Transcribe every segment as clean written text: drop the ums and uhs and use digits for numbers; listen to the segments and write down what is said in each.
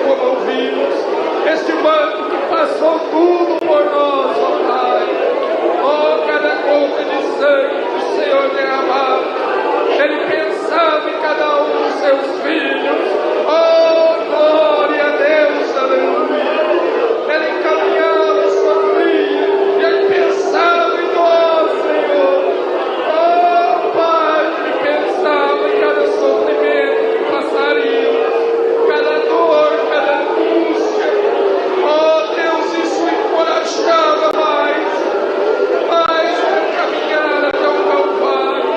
comovidos. Este manto que passou tudo por nós, ó Pai. Oh, cada gota de sangue que o Senhor derramava, Ele pensava em cada um dos seus filhos. Oh, glória a Deus, aleluia. Ele encaminhava, sofria, e Ele pensava em nós, Senhor. Oh, Pai, Ele pensava em cada sofrimento que passaríamos, cada dor, cada angústia. Oh, Deus, isso encorajava mais a caminhar até o Calvário.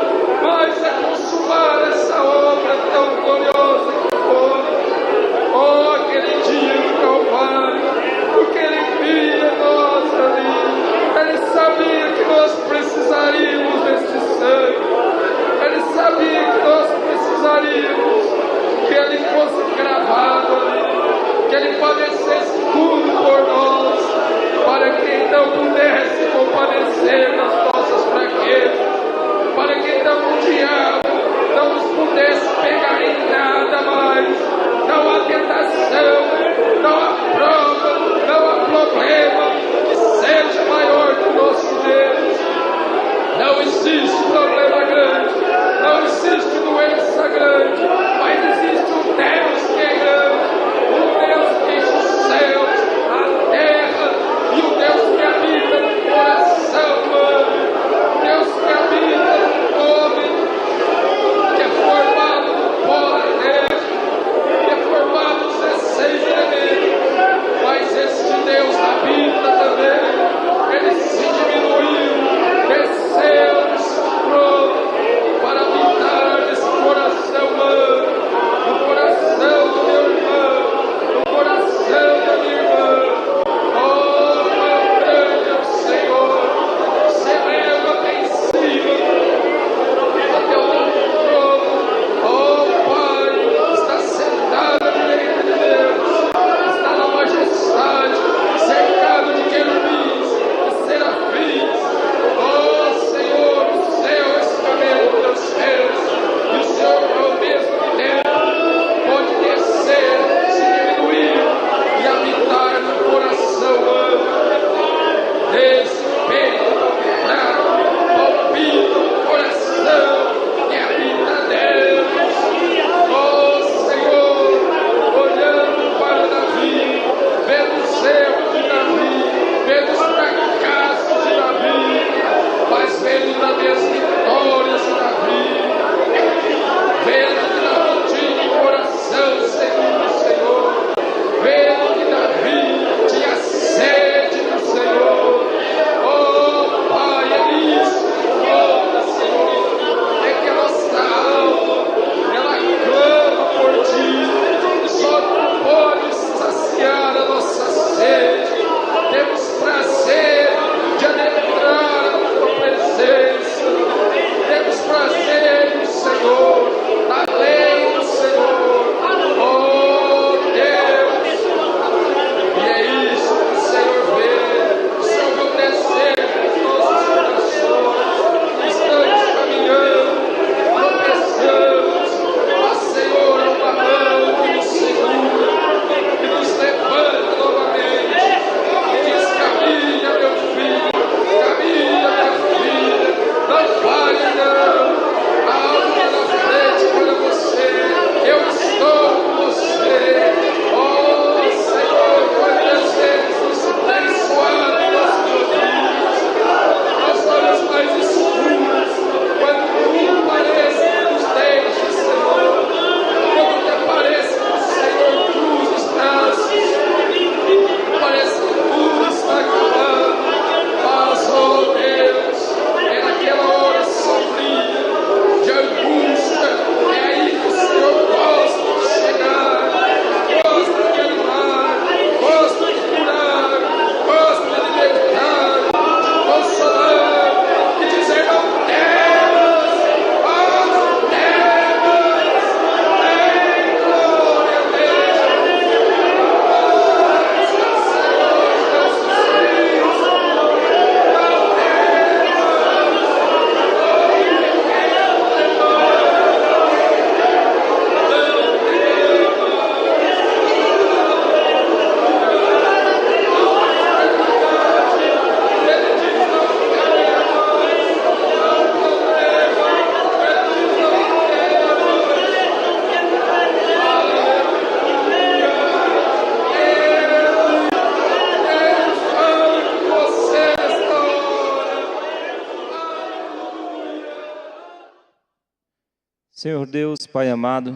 Senhor Deus, Pai amado,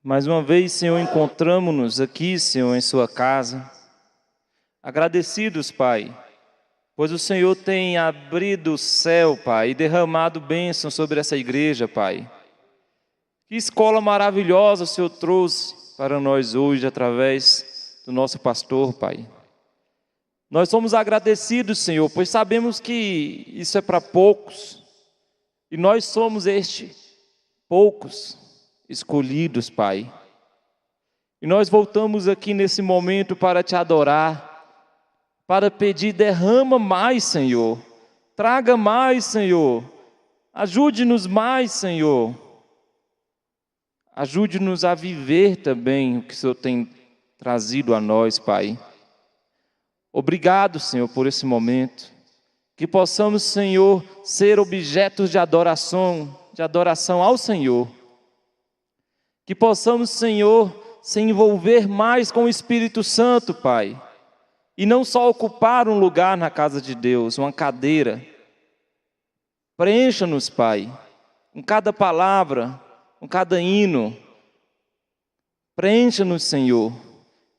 mais uma vez, Senhor, encontramos-nos aqui, Senhor, em sua casa, agradecidos, Pai, pois o Senhor tem abrido o céu, Pai, e derramado bênção sobre essa igreja, Pai. Que escola maravilhosa o Senhor trouxe para nós hoje, através do nosso pastor, Pai. Nós somos agradecidos, Senhor, pois sabemos que isso é para poucos, e nós somos poucos escolhidos, Pai. E nós voltamos aqui nesse momento para te adorar, para pedir, derrama mais, Senhor. Traga mais, Senhor. Ajude-nos mais, Senhor. Ajude-nos a viver também o que o Senhor tem trazido a nós, Pai. Obrigado, Senhor, por esse momento. Que possamos, Senhor, ser objetos de adoração ao Senhor. Que possamos, Senhor, se envolver mais com o Espírito Santo, Pai. E não só ocupar um lugar na casa de Deus, uma cadeira. Preencha-nos, Pai, com cada palavra, com cada hino. Preencha-nos, Senhor.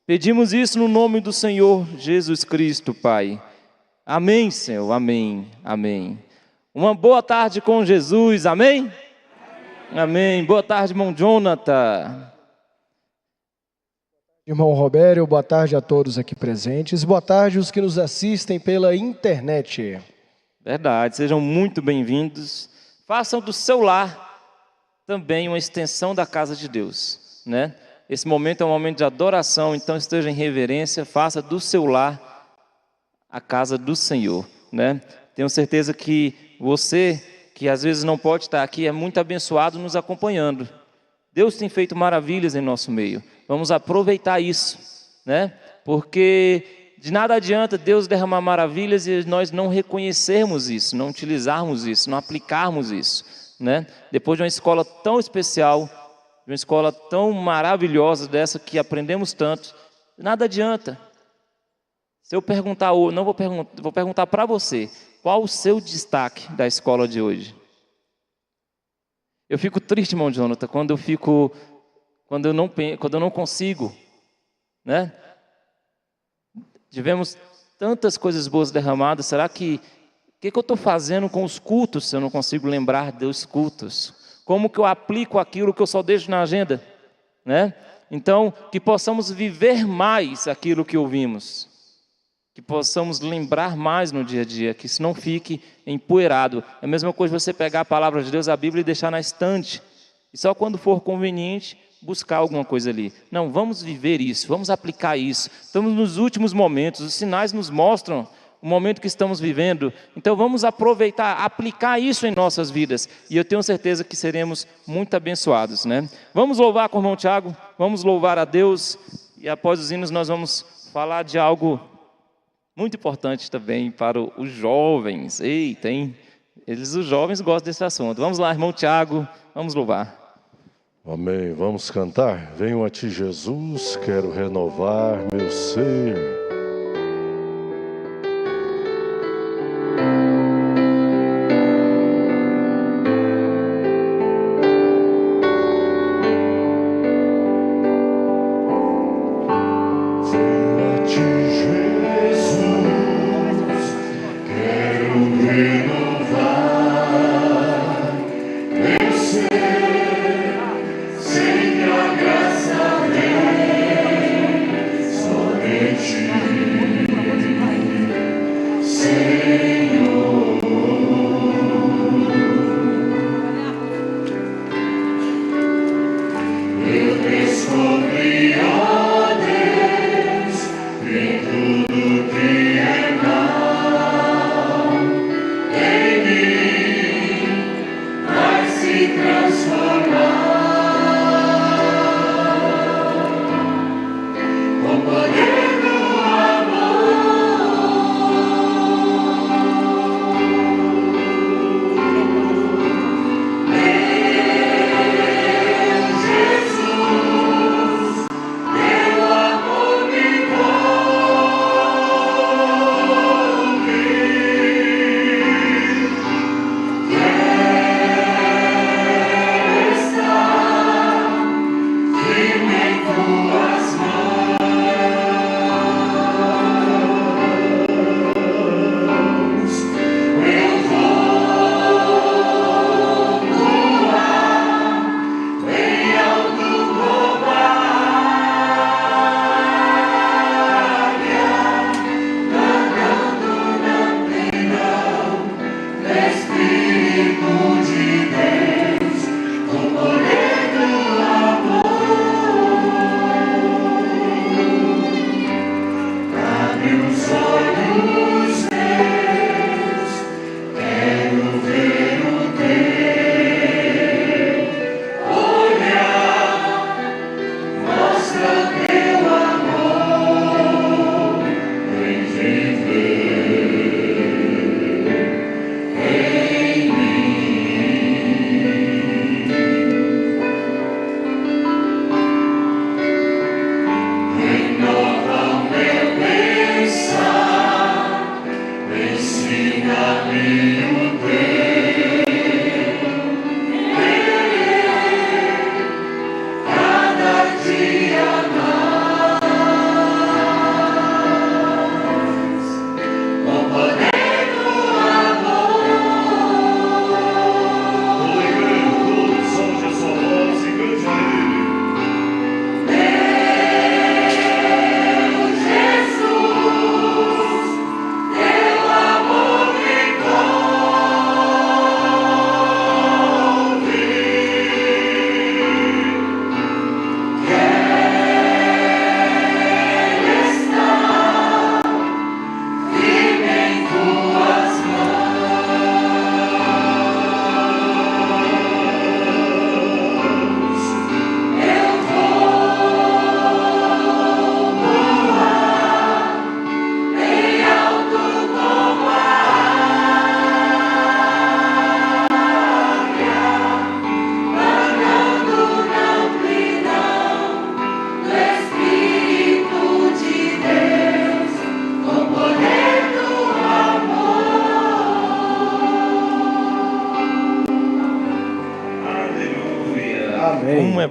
Pedimos isso no nome do Senhor Jesus Cristo, Pai. Amém, Senhor, amém, amém. Uma boa tarde com Jesus, amém? Amém. Boa tarde, irmão Jonathan. Irmão Robério, boa tarde a todos aqui presentes. Boa tarde os que nos assistem pela internet. Verdade, sejam muito bem-vindos. Façam do seu lar também uma extensão da casa de Deus, né? Esse momento é um momento de adoração, então esteja em reverência, faça do seu lar a casa do Senhor, né? Tenho certeza que você, que às vezes não pode estar aqui, é muito abençoado nos acompanhando. Deus tem feito maravilhas em nosso meio. Vamos aproveitar isso, né? Porque de nada adianta Deus derramar maravilhas e nós não reconhecermos isso, não utilizarmos isso, não aplicarmos isso, né? Depois de uma escola tão especial, de uma escola tão maravilhosa dessa que aprendemos tanto, nada adianta. Se eu perguntar, vou perguntar para você, qual o seu destaque da escola de hoje? Eu fico triste, irmão Jonathan, quando eu não consigo, né? Tivemos tantas coisas boas derramadas, será que o que eu estou fazendo com os cultos se eu não consigo lembrar dos cultos? Como que eu aplico aquilo que eu só deixo na agenda, né? Então, que possamos viver mais aquilo que ouvimos, que possamos lembrar mais no dia a dia, que isso não fique empoeirado. É a mesma coisa você pegar a palavra de Deus, a Bíblia, e deixar na estante, e só quando for conveniente, buscar alguma coisa ali. Não, vamos viver isso, vamos aplicar isso. Estamos nos últimos momentos, os sinais nos mostram o momento que estamos vivendo, então vamos aproveitar, aplicar isso em nossas vidas, e eu tenho certeza que seremos muito abençoados, né? Vamos louvar com o irmão Tiago, vamos louvar a Deus, e após os hinos nós vamos falar de algo muito importante também para os jovens. Eita, hein? Os jovens gostam desse assunto. Vamos lá, irmão Tiago, vamos louvar. Amém, vamos cantar. Venho a ti, Jesus, quero renovar meu ser. Sem a graça vem, somente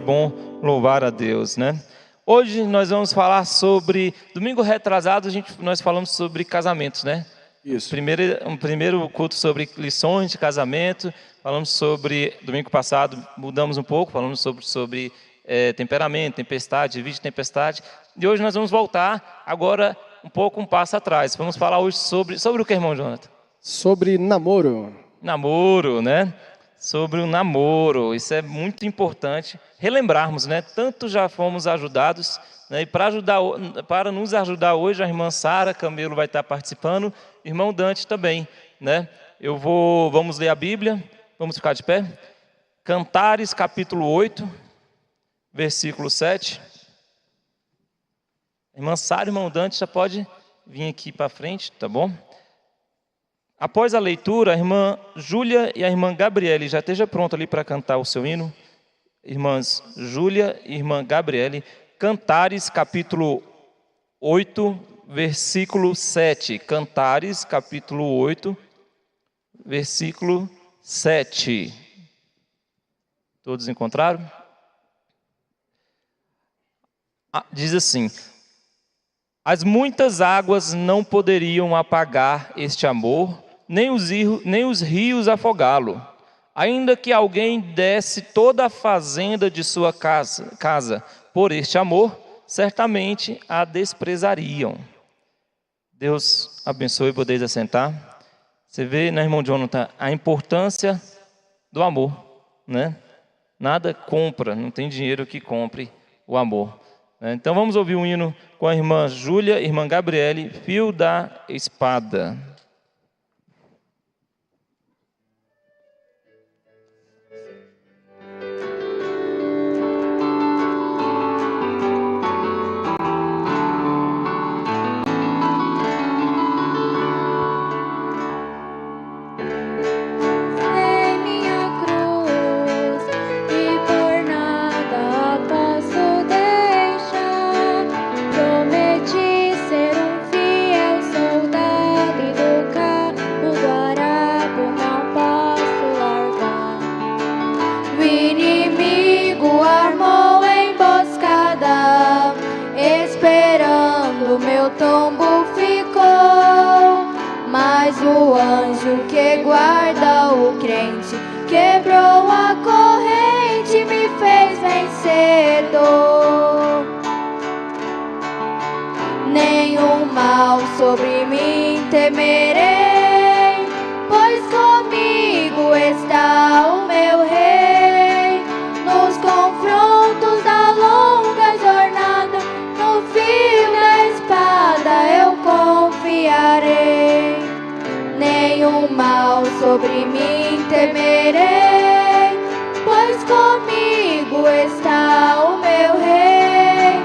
bom louvar a Deus, né? Hoje nós vamos falar sobre... Domingo retrasado nós falamos sobre casamentos, né? Isso. Um primeiro culto sobre lições de casamento. Falamos sobre... Domingo passado mudamos um pouco, falamos sobre temperamento, tempestade, vício de tempestade. E hoje nós vamos voltar agora um passo atrás. Vamos falar hoje sobre o que, irmão Jonathan? Sobre namoro. Namoro, né? Sobre o namoro. Isso é muito importante relembrarmos, né? Tanto já fomos ajudados, né? E para nos ajudar hoje, a irmã Sara Camelo vai estar participando, irmão Dante também, né? Vamos ler a Bíblia, vamos ficar de pé. Cantares, capítulo 8, versículo 7. Irmã Sara e irmão Dante já pode vir aqui para frente, tá bom? Após a leitura, a irmã Júlia e a irmã Gabriele já esteja pronta ali para cantar o seu hino. Irmãs Júlia e irmã Gabriele, Cantares, capítulo 8, versículo 7. Cantares, capítulo 8, versículo 7. Todos encontraram? Diz assim: as muitas águas não poderiam apagar este amor, nem os rios afogá-lo. Ainda que alguém desse toda a fazenda de sua casa por este amor, certamente a desprezariam. Deus abençoe, podeis assentar. Você vê, né, irmão Jonathan, a importância do amor, né? Nada compra, não tem dinheiro que compre o amor. Então vamos ouvir um hino com a irmã Júlia, irmã Gabriele, Fio da Espada. Que guarda o crente, quebrou a corrente, me fez vencedor. Nenhum mal sobre mim temerei, pois comigo está o meu rei. Nos confrontos da longa jornada, no fio da espada eu confiarei. Nenhum mal sobre mim temerei, pois comigo está o meu rei.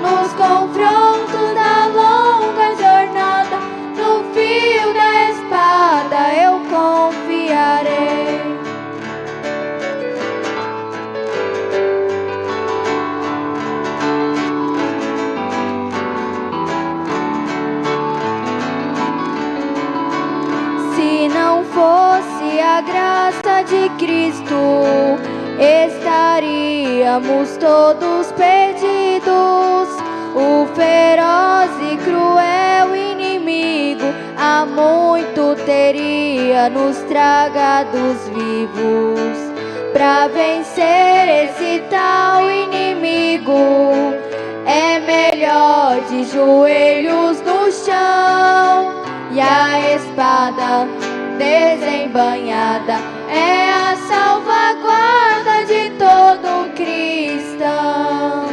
Nos confrontos da longa jornada, no fio da espada eu confiarei. Fosse a graça de Cristo, estaríamos todos perdidos. O feroz e cruel inimigo há muito teria nos tragados vivos. Pra vencer esse tal inimigo, é melhor de joelhos no chão, e a espada desembanhada é a salvaguarda de todo cristão.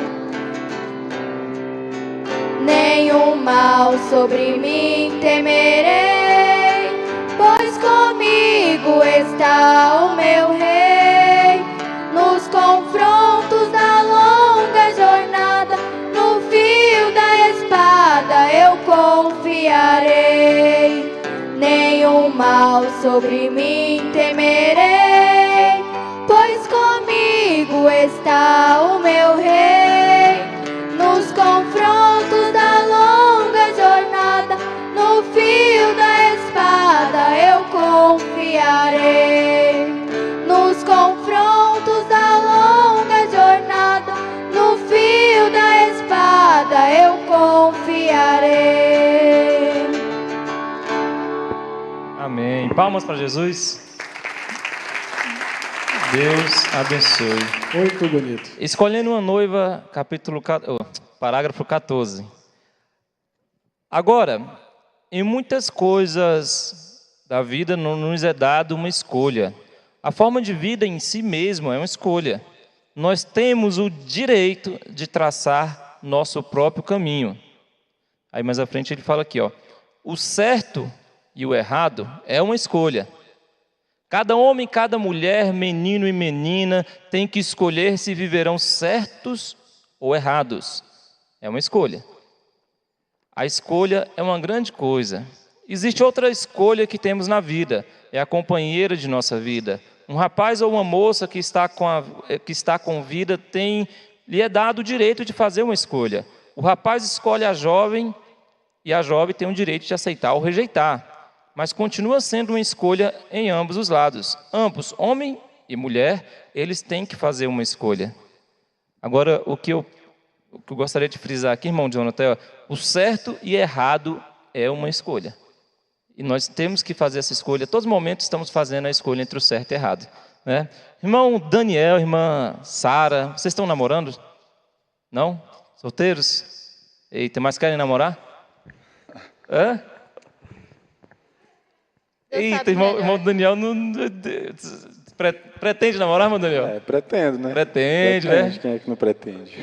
Nenhum mal sobre mim temerei, pois comigo está o meu rei. Nos confrontos da longa jornada, no fio da espada eu confiarei. Nenhum mal sobre mim temerei, pois comigo está o meu rei. Nos confrontos da longa jornada, no fio da espada eu confiarei. Nos confrontos da longa jornada, Amém. Palmas para Jesus. Deus abençoe. Muito bonito. Escolhendo uma noiva, parágrafo 14. Agora, em muitas coisas da vida não nos é dado uma escolha. A forma de vida em si mesmo é uma escolha. Nós temos o direito de traçar nosso próprio caminho. Aí mais à frente ele fala aqui, ó, o certo e o errado é uma escolha. Cada homem, cada mulher, menino e menina tem que escolher se viverão certos ou errados. É uma escolha. A escolha é uma grande coisa. Existe outra escolha que temos na vida, é a companheira de nossa vida. Um rapaz ou uma moça que está com vida lhe é dado o direito de fazer uma escolha. O rapaz escolhe a jovem e a jovem tem o direito de aceitar ou rejeitar. Mas continua sendo uma escolha em ambos os lados. Ambos, homem e mulher, eles têm que fazer uma escolha. Agora, o que eu gostaria de frisar aqui, irmão Jonathan, o certo e errado é uma escolha. E nós temos que fazer essa escolha. A todos os momentos estamos fazendo a escolha entre o certo e o errado, né? Irmão Daniel, irmã Sara, vocês estão namorando? Não? Solteiros? Eita, mas querem namorar? Hã? Eita, irmão Daniel pretende namorar, irmão Daniel? Pretendo, né? Pretende, né? Quem é que não pretende?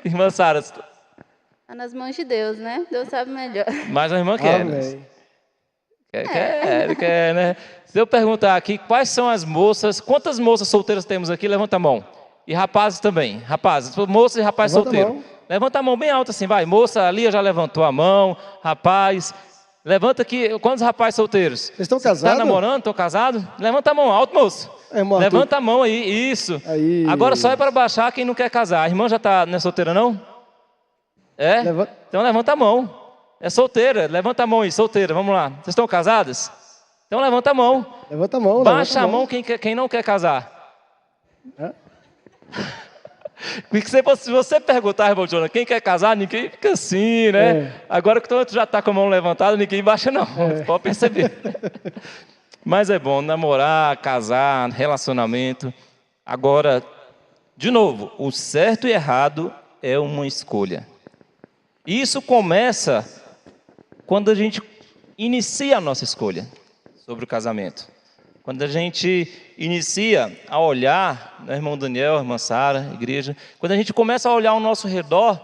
Irmã Sara. Está nas mãos de Deus, né? Deus sabe melhor. Mas a irmã quer. Amém. Quer, né? Se eu perguntar aqui, quais são as moças, quantas moças solteiras temos aqui? Levanta a mão. E rapazes também. Rapazes, moça e rapaz solteiro. Levanta a mão bem alta assim, vai. Moça, a Lia já levantou a mão. Rapaz, levanta aqui. Quantos rapazes solteiros? Vocês estão casados? Está namorando? Estão casados? Levanta a mão alto, moço. Levanta a mão aí, isso. Aí. Agora só é para baixar quem não quer casar. A irmã já não é solteira, não? É? Então levanta a mão. É solteira, levanta a mão aí, solteira, vamos lá. Vocês estão casadas? Então levanta a mão. Levanta a mão. Baixa a mão quem não quer casar. Se você perguntar, irmão Jonathan, quem quer casar, ninguém fica assim, né? Agora que tu já está com a mão levantada, ninguém baixa não, você pode perceber. Mas é bom namorar, casar, relacionamento. Agora, de novo, o certo e errado é uma escolha. Isso começa quando a gente inicia a nossa escolha sobre o casamento. Quando a gente inicia a olhar, né, irmão Daniel, irmã Sara, igreja, quando a gente começa a olhar ao nosso redor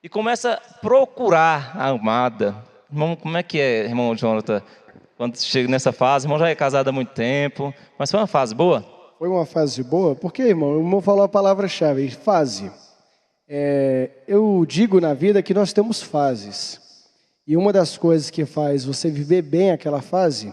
e começa a procurar a amada. Irmão, como é que é, irmão Jonathan? Quando chega nessa fase, o irmão já é casado há muito tempo, mas foi uma fase boa? Foi uma fase boa? Porque, irmão, o irmão falou a palavra-chave, fase. Eu digo na vida que nós temos fases. E uma das coisas que faz você viver bem aquela fase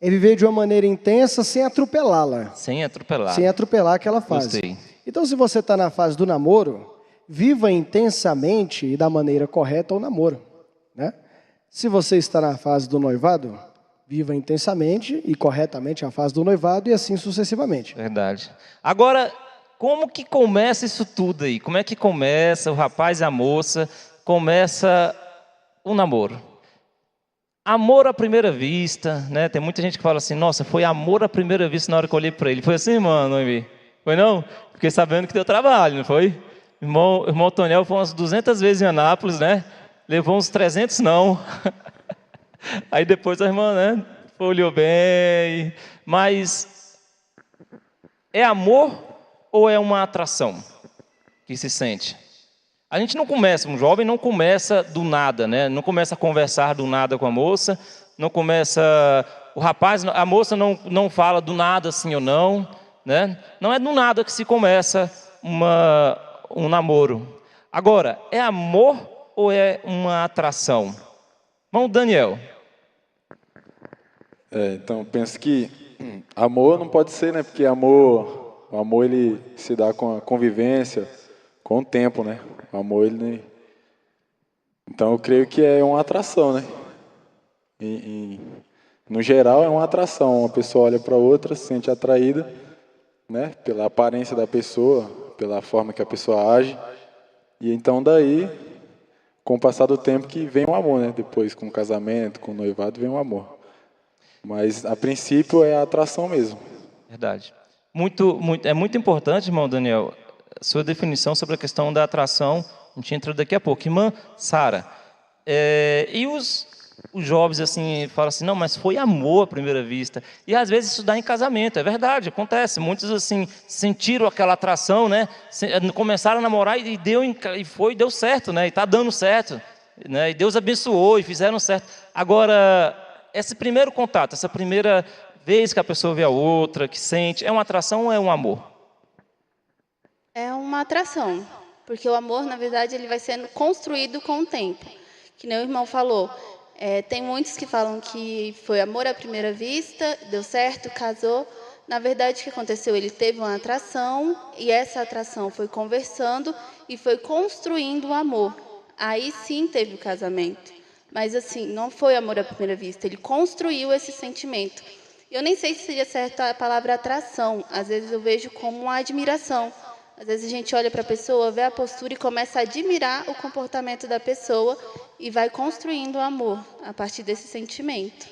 é viver de uma maneira intensa sem atropelá-la. Sem atropelar. Sem atropelar aquela fase. Gostei. Então, se você está na fase do namoro, viva intensamente e da maneira correta o namoro, né? Se você está na fase do noivado, viva intensamente e corretamente a fase do noivado e assim sucessivamente. Verdade. Agora, como que começa isso tudo aí? Como é que começa o rapaz e a moça, começa o namoro? Amor à primeira vista, né? Tem muita gente que fala assim, nossa, foi amor à primeira vista na hora que eu olhei para ele. Foi assim, mano, Noemi? Foi não? Fiquei sabendo que deu trabalho, não foi? Irmão Tonel foi umas 200 vezes em Anápolis, né? Levou uns 300 não. Aí depois a irmã, né, olhou bem. Mas é amor ou é uma atração que se sente? A gente não começa, um jovem não começa do nada, né? Não começa a conversar do nada com a moça, não começa, o rapaz, a moça não fala do nada sim ou não, né? Não é do nada que se começa um namoro. Agora, é amor ou é uma atração? Irmão Daniel. Então, eu penso que amor não pode ser, né? Porque o amor ele se dá com a convivência, com o tempo, né? O amor, ele... Então, eu creio que é uma atração, né? No geral, é uma atração. Uma pessoa olha para outra, se sente atraída, né? Pela aparência da pessoa, pela forma que a pessoa age. E então, daí, com o passar do tempo, que vem o amor, né? Depois, com o casamento, com o noivado, vem o amor. Mas, a princípio, é a atração mesmo. Verdade. É muito importante, irmão Daniel, a sua definição sobre a questão da atração. A gente entra daqui a pouco. Irmã Sara, e os jovens assim falam assim, não, mas foi amor à primeira vista. E às vezes isso dá em casamento, é verdade, acontece. Muitos assim sentiram aquela atração, né? Começaram a namorar e deu certo, né? E está dando certo, né? E Deus abençoou e fizeram certo. Agora, esse primeiro contato, essa primeira vez que a pessoa vê a outra, que sente, é uma atração ou é um amor? É uma atração, porque o amor, na verdade, ele vai sendo construído com o tempo. Que nem o irmão falou, tem muitos que falam que foi amor à primeira vista, deu certo, casou. Na verdade, o que aconteceu? Ele teve uma atração e essa atração foi conversando e foi construindo o amor. Aí sim teve o casamento. Mas assim, não foi amor à primeira vista, ele construiu esse sentimento. Eu nem sei se seria certa a palavra atração, às vezes eu vejo como uma admiração. Às vezes a gente olha para a pessoa, vê a postura e começa a admirar o comportamento da pessoa e vai construindo o amor a partir desse sentimento.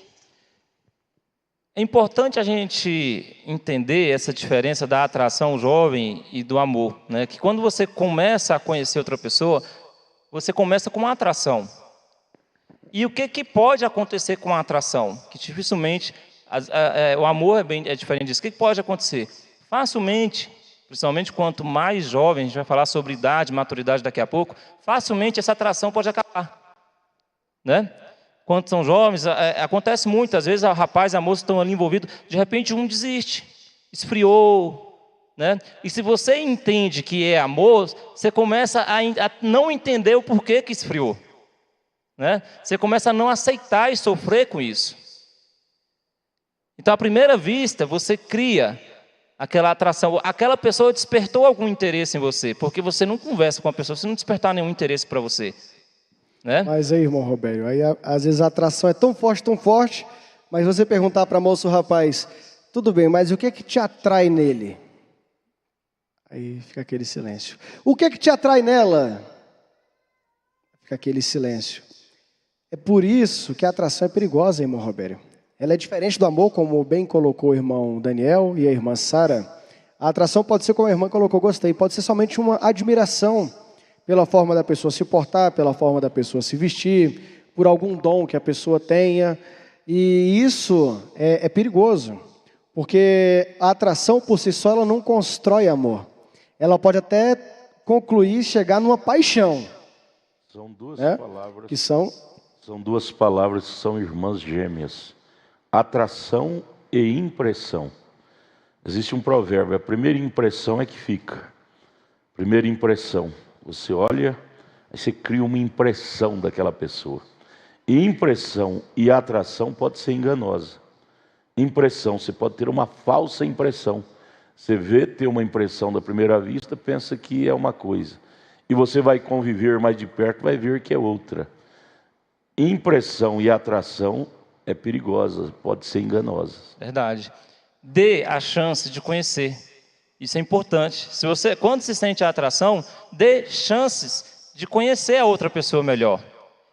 É importante a gente entender essa diferença da atração jovem e do amor, né? Que quando você começa a conhecer outra pessoa, você começa com uma atração. E o que pode acontecer com a atração? Que dificilmente, o amor é diferente disso. O que pode acontecer? Facilmente, principalmente quanto mais jovem, a gente vai falar sobre idade, maturidade daqui a pouco, facilmente essa atração pode acabar, né? Quando são jovens, acontece muito, às vezes o rapaz e a moça estão ali envolvidos, de repente um desiste, esfriou, né? E se você entende que é amor, você começa a não entender o porquê que esfriou, né? Você começa a não aceitar e sofrer com isso. Então, à primeira vista, você cria aquela atração, aquela pessoa despertou algum interesse em você, porque você não conversa com a pessoa, se não despertar nenhum interesse para você, né? Mas aí, irmão Robério, aí às vezes a atração é tão forte, mas você perguntar para a moça, o rapaz, tudo bem, mas o que é que te atrai nele? Aí fica aquele silêncio. O que é que te atrai nela? Fica aquele silêncio. É por isso que a atração é perigosa, irmão Robério. Ela é diferente do amor, como bem colocou o irmão Daniel e a irmã Sara. A atração pode ser, como a irmã colocou, gostei, pode ser somente uma admiração pela forma da pessoa se portar, pela forma da pessoa se vestir, por algum dom que a pessoa tenha. E isso é perigoso, porque a atração por si só ela não constrói amor. Ela pode até concluir, chegar numa paixão. São duas palavras que são duas palavras que são irmãs gêmeas. Atração e impressão. Existe um provérbio, a primeira impressão é que fica. Primeira impressão, você olha, aí você cria uma impressão daquela pessoa. E impressão e atração pode ser enganosa. Impressão, você pode ter uma falsa impressão. Você vê, ter uma impressão da primeira vista, pensa que é uma coisa. E você vai conviver mais de perto, vai ver que é outra. Impressão e atração é perigosa, pode ser enganosa. Verdade. Dê a chance de conhecer. Isso é importante. Quando se sente a atração, dê chances de conhecer a outra pessoa melhor.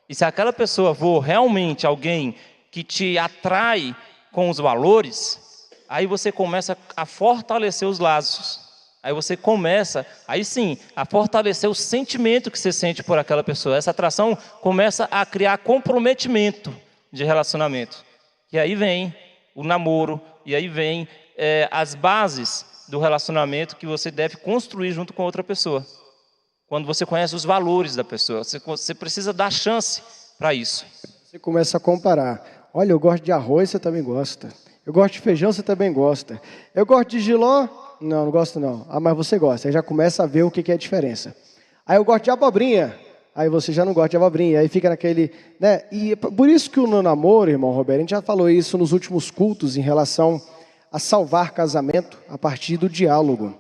E se aquela pessoa for realmente alguém que te atrai com os valores, aí você começa a fortalecer os laços. Aí você começa, aí sim, a fortalecer o sentimento que você sente por aquela pessoa. Essa atração começa a criar comprometimento de relacionamento. E aí vem o namoro, e aí vem as bases do relacionamento que você deve construir junto com outra pessoa. Quando você conhece os valores da pessoa, você precisa dar chance para isso. Você começa a comparar. Olha, eu gosto de arroz, você também gosta. Eu gosto de feijão, você também gosta. Eu gosto de jiló? Não, não gosto não. Ah, mas você gosta. Aí já começa a ver o que é a diferença. Aí eu gosto de abobrinha. Aí você já não gosta de abobrinha. Aí fica naquele... né? E por isso que no namoro, irmão Roberto, a gente já falou isso nos últimos cultos em relação a salvar casamento a partir do diálogo.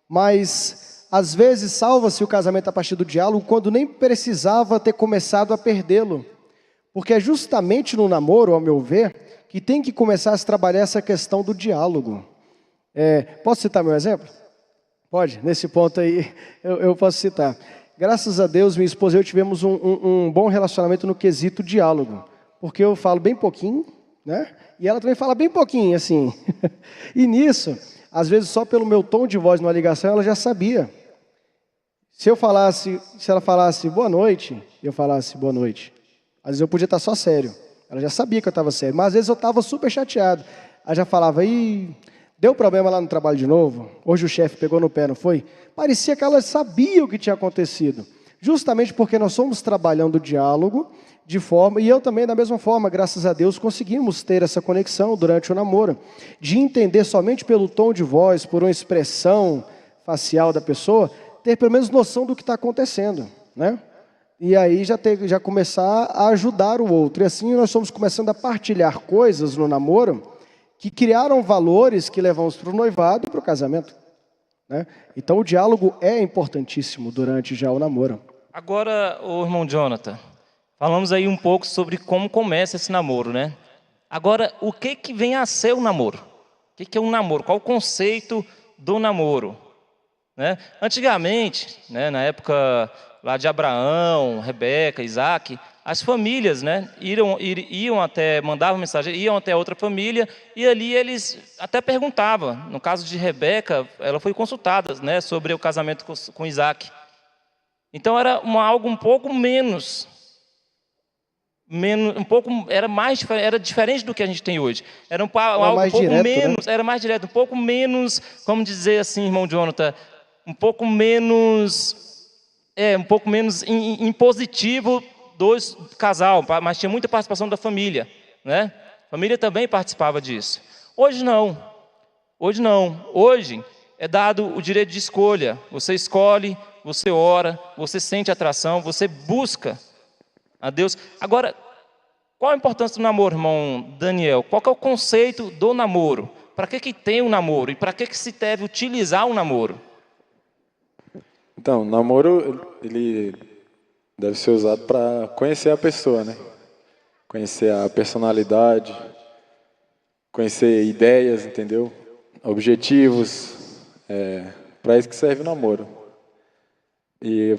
Mas, às vezes, salva-se o casamento a partir do diálogo quando nem precisava ter começado a perdê-lo. Porque é justamente no namoro, ao meu ver, que tem que começar a se trabalhar essa questão do diálogo. Posso citar meu exemplo? Pode? Nesse ponto aí, eu posso citar. Graças a Deus, minha esposa e eu tivemos um bom relacionamento no quesito diálogo. Porque eu falo bem pouquinho né? E ela também fala bem pouquinho, assim. E nisso, às vezes só pelo meu tom de voz numa ligação, ela já sabia. Se ela falasse boa noite, eu falasse boa noite. Às vezes eu podia estar só sério. Ela já sabia que eu estava sério, mas às vezes eu estava super chateado. Ela já falava, deu problema lá no trabalho de novo? Hoje o chefe pegou no pé, não foi? Parecia que ela sabia o que tinha acontecido. Justamente porque nós somos trabalhando o diálogo de forma, e eu também da mesma forma, graças a Deus, conseguimos ter essa conexão durante o namoro, de entender somente pelo tom de voz, por uma expressão facial da pessoa, ter pelo menos noção do que está acontecendo, né? E aí já começar a ajudar o outro. E assim nós estamos começando a partilhar coisas no namoro que criaram valores que levamos para o noivado e para o casamento, né? Então o diálogo é importantíssimo durante já o namoro. Agora, o irmão Jonathan, falamos aí um pouco sobre como começa esse namoro, né? Agora, o que vem a ser o namoro? O que é um namoro? Qual o conceito do namoro? Né? Antigamente, né, na época lá de Abraão, Rebeca, Isaac, as famílias, né, iam até, mandavam mensagem, iam até outra família e ali eles até perguntavam. No caso de Rebeca, ela foi consultada, né, sobre o casamento com Isaac. Então era algo um pouco era diferente do que a gente tem hoje. Era algo um pouco direto, menos, né? era mais direto, um pouco menos, como dizer assim, irmão Jonathan, um pouco menos impositivo do casal, mas tinha muita participação da família, né? A família também participava disso. Hoje não. Hoje é dado o direito de escolha. Você escolhe, você ora, você sente atração, você busca a Deus. Agora, qual a importância do namoro, irmão Daniel? Qual que é o conceito do namoro? Para que tem o namoro? E para que se deve utilizar o namoro? Então, o namoro, ele deve ser usado para conhecer a pessoa, né? Conhecer a personalidade, conhecer ideias, entendeu? Objetivos, para isso que serve o namoro. E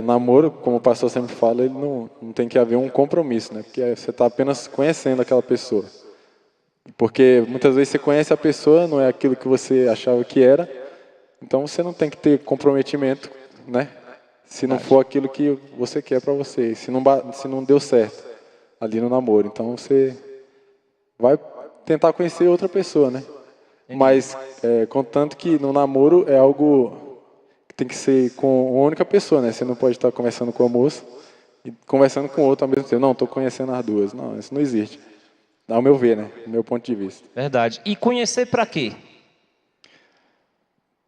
namoro, como o pastor sempre fala, ele não tem que haver um compromisso, né? Porque você está apenas conhecendo aquela pessoa. Porque muitas vezes você conhece a pessoa, não é aquilo que você achava que era, então você não tem que ter comprometimento, né? Se não for aquilo que você quer para você, se não deu certo ali no namoro. Então você vai tentar conhecer outra pessoa, né? Mas contanto que no namoro é algo que tem que ser com uma única pessoa, né? Você não pode estar conversando com a moça e conversando com o outro ao mesmo tempo. Não, estou conhecendo as duas. Não, isso não existe. Ao meu ver, né? Do meu ponto de vista. Verdade. E conhecer para quê?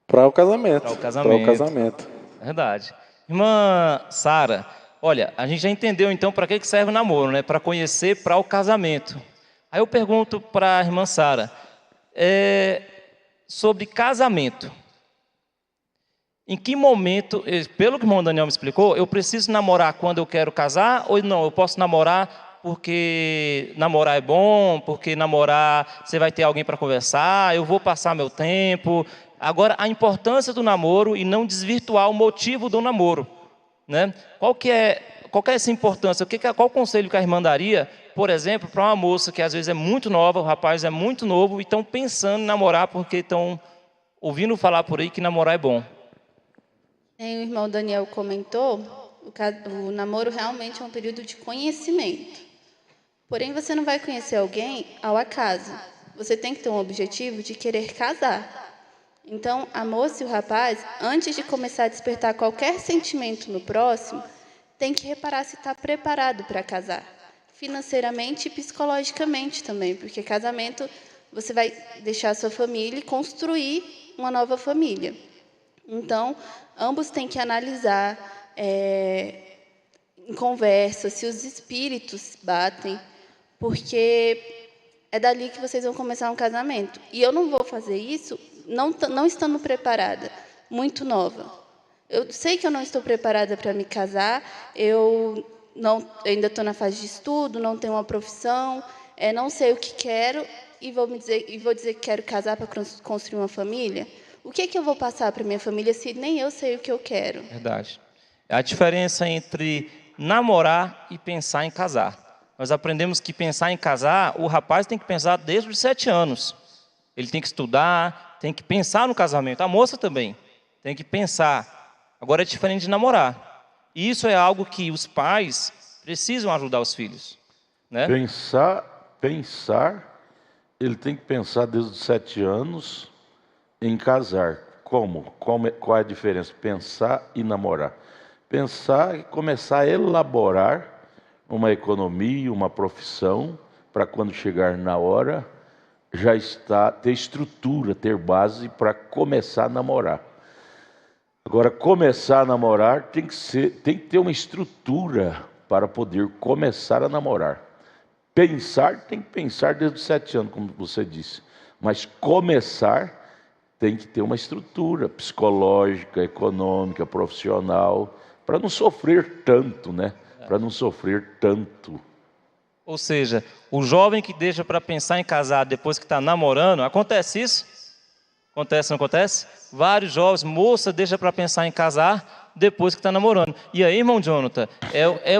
Para o casamento. Para o casamento. Verdade. Irmã Sara, olha, a gente já entendeu então para que serve o namoro, né? Para conhecer para o casamento. Aí eu pergunto para a irmã Sara, sobre casamento. Em que momento, pelo que o irmão Daniel me explicou, eu preciso namorar quando eu quero casar ou não? Eu posso namorar porque namorar é bom, porque namorar você vai ter alguém para conversar, eu vou passar meu tempo. Agora, a importância do namoro e não desvirtuar o motivo do namoro, né? Qual que é essa importância? Qual o conselho que a irmã daria, por exemplo, para uma moça que às vezes é muito nova, o rapaz é muito novo e estão pensando em namorar porque estão ouvindo falar por aí que namorar é bom? O irmão Daniel comentou, o namoro realmente é um período de conhecimento. Porém, você não vai conhecer alguém ao acaso. Você tem que ter um objetivo de querer casar. Então, a moça e o rapaz, antes de começar a despertar qualquer sentimento no próximo, tem que reparar se está preparado para casar. Financeiramente e psicologicamente também, porque casamento, você vai deixar a sua família e construir uma nova família. Então, ambos têm que analisar em conversa se os espíritos batem, porque é dali que vocês vão começar um casamento. E eu não vou fazer isso não estando preparada, muito nova. Eu sei que eu não estou preparada para me casar, eu ainda estou na fase de estudo, não tenho uma profissão, não sei o que quero e vou dizer que quero casar para construir uma família. O que eu vou passar para minha família se nem eu sei o que eu quero? Verdade. É a diferença entre namorar e pensar em casar. nós aprendemos que pensar em casar, o rapaz tem que pensar desde os 7 anos. Ele tem que estudar, tem que pensar no casamento. A moça também tem que pensar. Agora é diferente de namorar. E isso é algo que os pais precisam ajudar os filhos, né? Pensar, ele tem que pensar desde os 7 anos em casar. Qual é a diferença? Pensar e namorar. Pensar e começar a elaborar uma economia, uma profissão, para quando chegar na hora, ter estrutura, ter base para começar a namorar. Agora, começar a namorar tem que ter uma estrutura para poder começar a namorar. Pensar, tem que pensar desde os 7 anos, como você disse. Mas começar tem que ter uma estrutura psicológica, econômica, profissional, para não sofrer tanto, né? Para não sofrer tanto. Ou seja, o jovem que deixa para pensar em casar depois que está namorando, acontece isso? Acontece, não acontece? Vários jovens, moça deixa para pensar em casar depois que está namorando. E aí, irmão Jonathan, é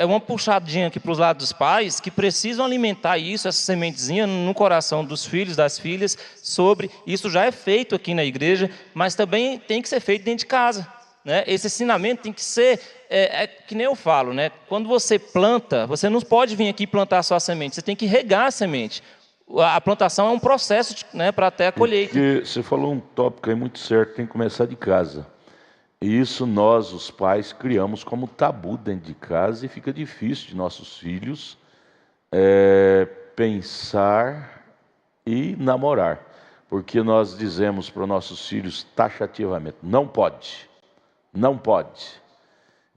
uma puxadinha aqui para os lados dos pais que precisam alimentar isso, essa sementezinha no coração dos filhos, das filhas, sobre, isso já é feito aqui na igreja, mas também tem que ser feito dentro de casa, né? Esse ensinamento tem que ser, que nem eu falo, né? Quando você planta, você não pode vir aqui plantar só a semente, você tem que regar a semente. A plantação é um processo, né, para até a colheita. Porque você falou um tópico aí muito certo, tem que começar de casa. E isso nós, os pais, criamos como tabu dentro de casa e fica difícil de nossos filhos pensar e namorar. Porque nós dizemos para os nossos filhos taxativamente, não pode, não pode.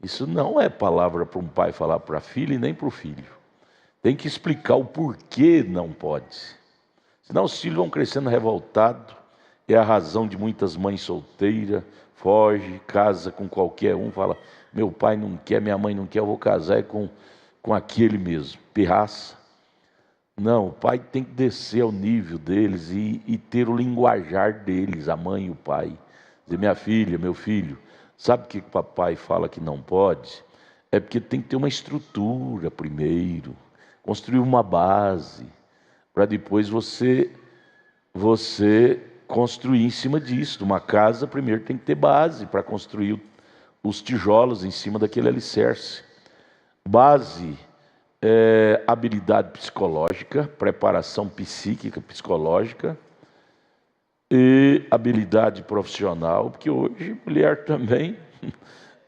Isso não é palavra para um pai falar para a filha e nem para o filho. Tem que explicar o porquê não pode. Senão os filhos vão crescendo revoltados. É a razão de muitas mães solteiras. Foge, casa com qualquer um. Fala, meu pai não quer, minha mãe não quer, eu vou casar com aquele mesmo. Pirraça. Não, o pai tem que descer ao nível deles e ter o linguajar deles, a mãe e o pai. Dizer, minha filha, meu filho, sabe o que o papai fala que não pode? É porque tem que ter uma estrutura primeiro. Construir uma base, para depois você construir em cima disso. Uma casa, primeiro, tem que ter base para construir os tijolos em cima daquele alicerce. Base é habilidade psicológica, preparação psíquica, psicológica, e habilidade profissional, porque hoje mulher também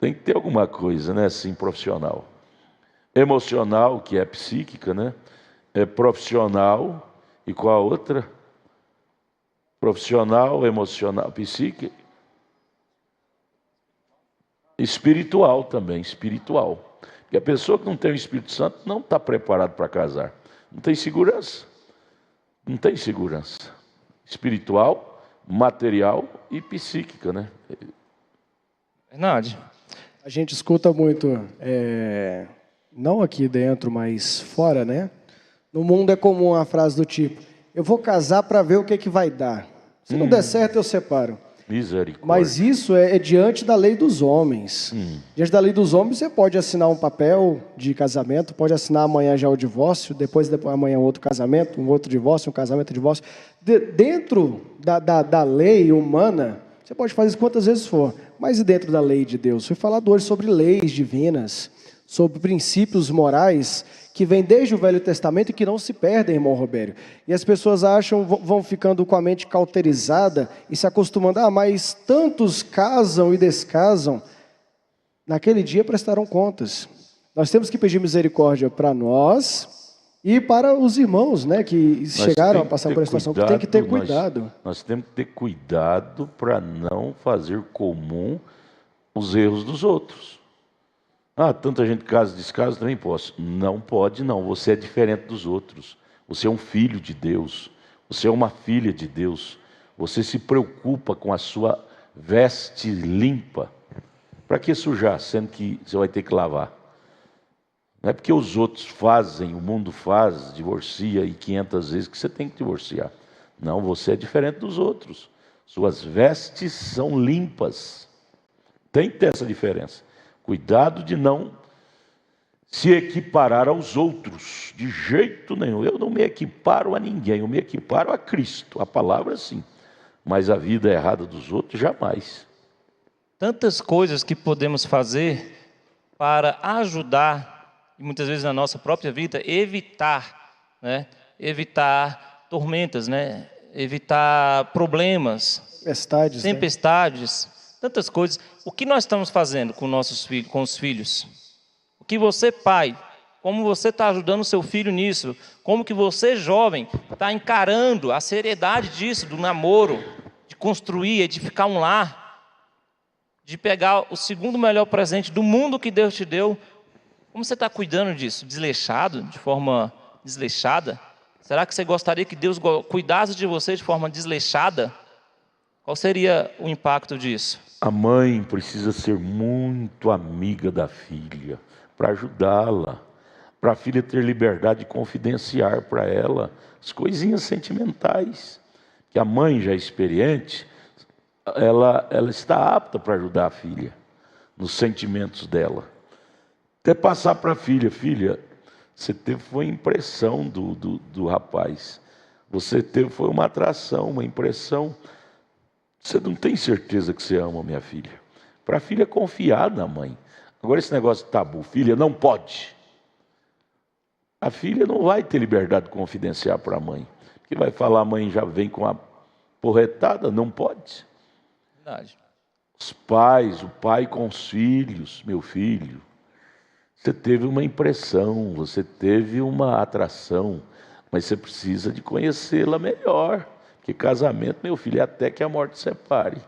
tem que ter alguma coisa, né, assim, profissional. Emocional, que é psíquica, né? É profissional, e qual a outra? Profissional, emocional, psíquica. Espiritual também, espiritual. Porque a pessoa que não tem o Espírito Santo não está preparada para casar. Não tem segurança. Não tem segurança. Espiritual, material e psíquica, né? Verdade. A gente escuta muito... não aqui dentro, mas fora, né? No mundo é comum a frase do tipo, eu vou casar para ver o que vai dar. Se não der certo, eu separo. Misericórdia. Mas isso é diante da lei dos homens. Diante da lei dos homens, você pode assinar um papel de casamento, pode assinar amanhã já o divórcio, depois amanhã outro casamento, um outro divórcio, um casamento, divórcio. Dentro da lei humana, você pode fazer isso quantas vezes for, mas e dentro da lei de Deus? Foi falado hoje sobre leis divinas, sobre princípios morais que vêm desde o Velho Testamento e que não se perdem, irmão Robério. E as pessoas vão ficando com a mente cauterizada e se acostumando, mas tantos casam e descasam. Naquele dia prestarão contas. Nós temos que pedir misericórdia para nós e para os irmãos, né, que chegaram a passar por essa situação, que tem que ter cuidado. Nós temos que ter cuidado para não fazer comum os erros dos outros. Tanta gente casa e descasa, também posso. Não pode, não. Você é diferente dos outros. Você é um filho de Deus. Você é uma filha de Deus. Você se preocupa com a sua veste limpa. Para que sujar, sendo que você vai ter que lavar? Não é porque os outros fazem, o mundo faz, divorcia e 500 vezes que você tem que divorciar. Não, você é diferente dos outros. Suas vestes são limpas. Tem que ter essa diferença. Cuidado de não se equiparar aos outros, de jeito nenhum. Eu não me equiparo a ninguém, eu me equiparo a Cristo, a palavra sim, mas a vida errada dos outros, jamais. Tantas coisas que podemos fazer para ajudar, e muitas vezes na nossa própria vida, evitar, né? Evitar tormentas, né? Evitar problemas, tempestades, tantas coisas. O que nós estamos fazendo com nossos filhos, com os filhos? O que você, pai, como você está ajudando o seu filho nisso? Como que você, jovem, está encarando a seriedade disso, do namoro, de construir, edificar um lar, de pegar o segundo melhor presente do mundo que Deus te deu? Como você está cuidando disso? Desleixado, de forma desleixada? Será que você gostaria que Deus cuidasse de você de forma desleixada? Qual seria o impacto disso? A mãe precisa ser muito amiga da filha, para ajudá-la, para a filha ter liberdade de confidenciar para ela as coisinhas sentimentais, que a mãe já é experiente, ela está apta para ajudar a filha, nos sentimentos dela. Até passar para a filha, filha, você teve foi impressão do rapaz, você teve foi uma atração, uma impressão, você não tem certeza que você ama minha filha. Para a filha confiar na mãe. Agora esse negócio de tabu, filha não pode. A filha não vai ter liberdade de confidenciar para a mãe, porque vai falar, a mãe já vem com a porretada, não pode. Verdade. Os pais, o pai com os filhos, meu filho, você teve uma impressão, você teve uma atração, mas você precisa de conhecê-la melhor, porque casamento, meu filho, é até que a morte separe.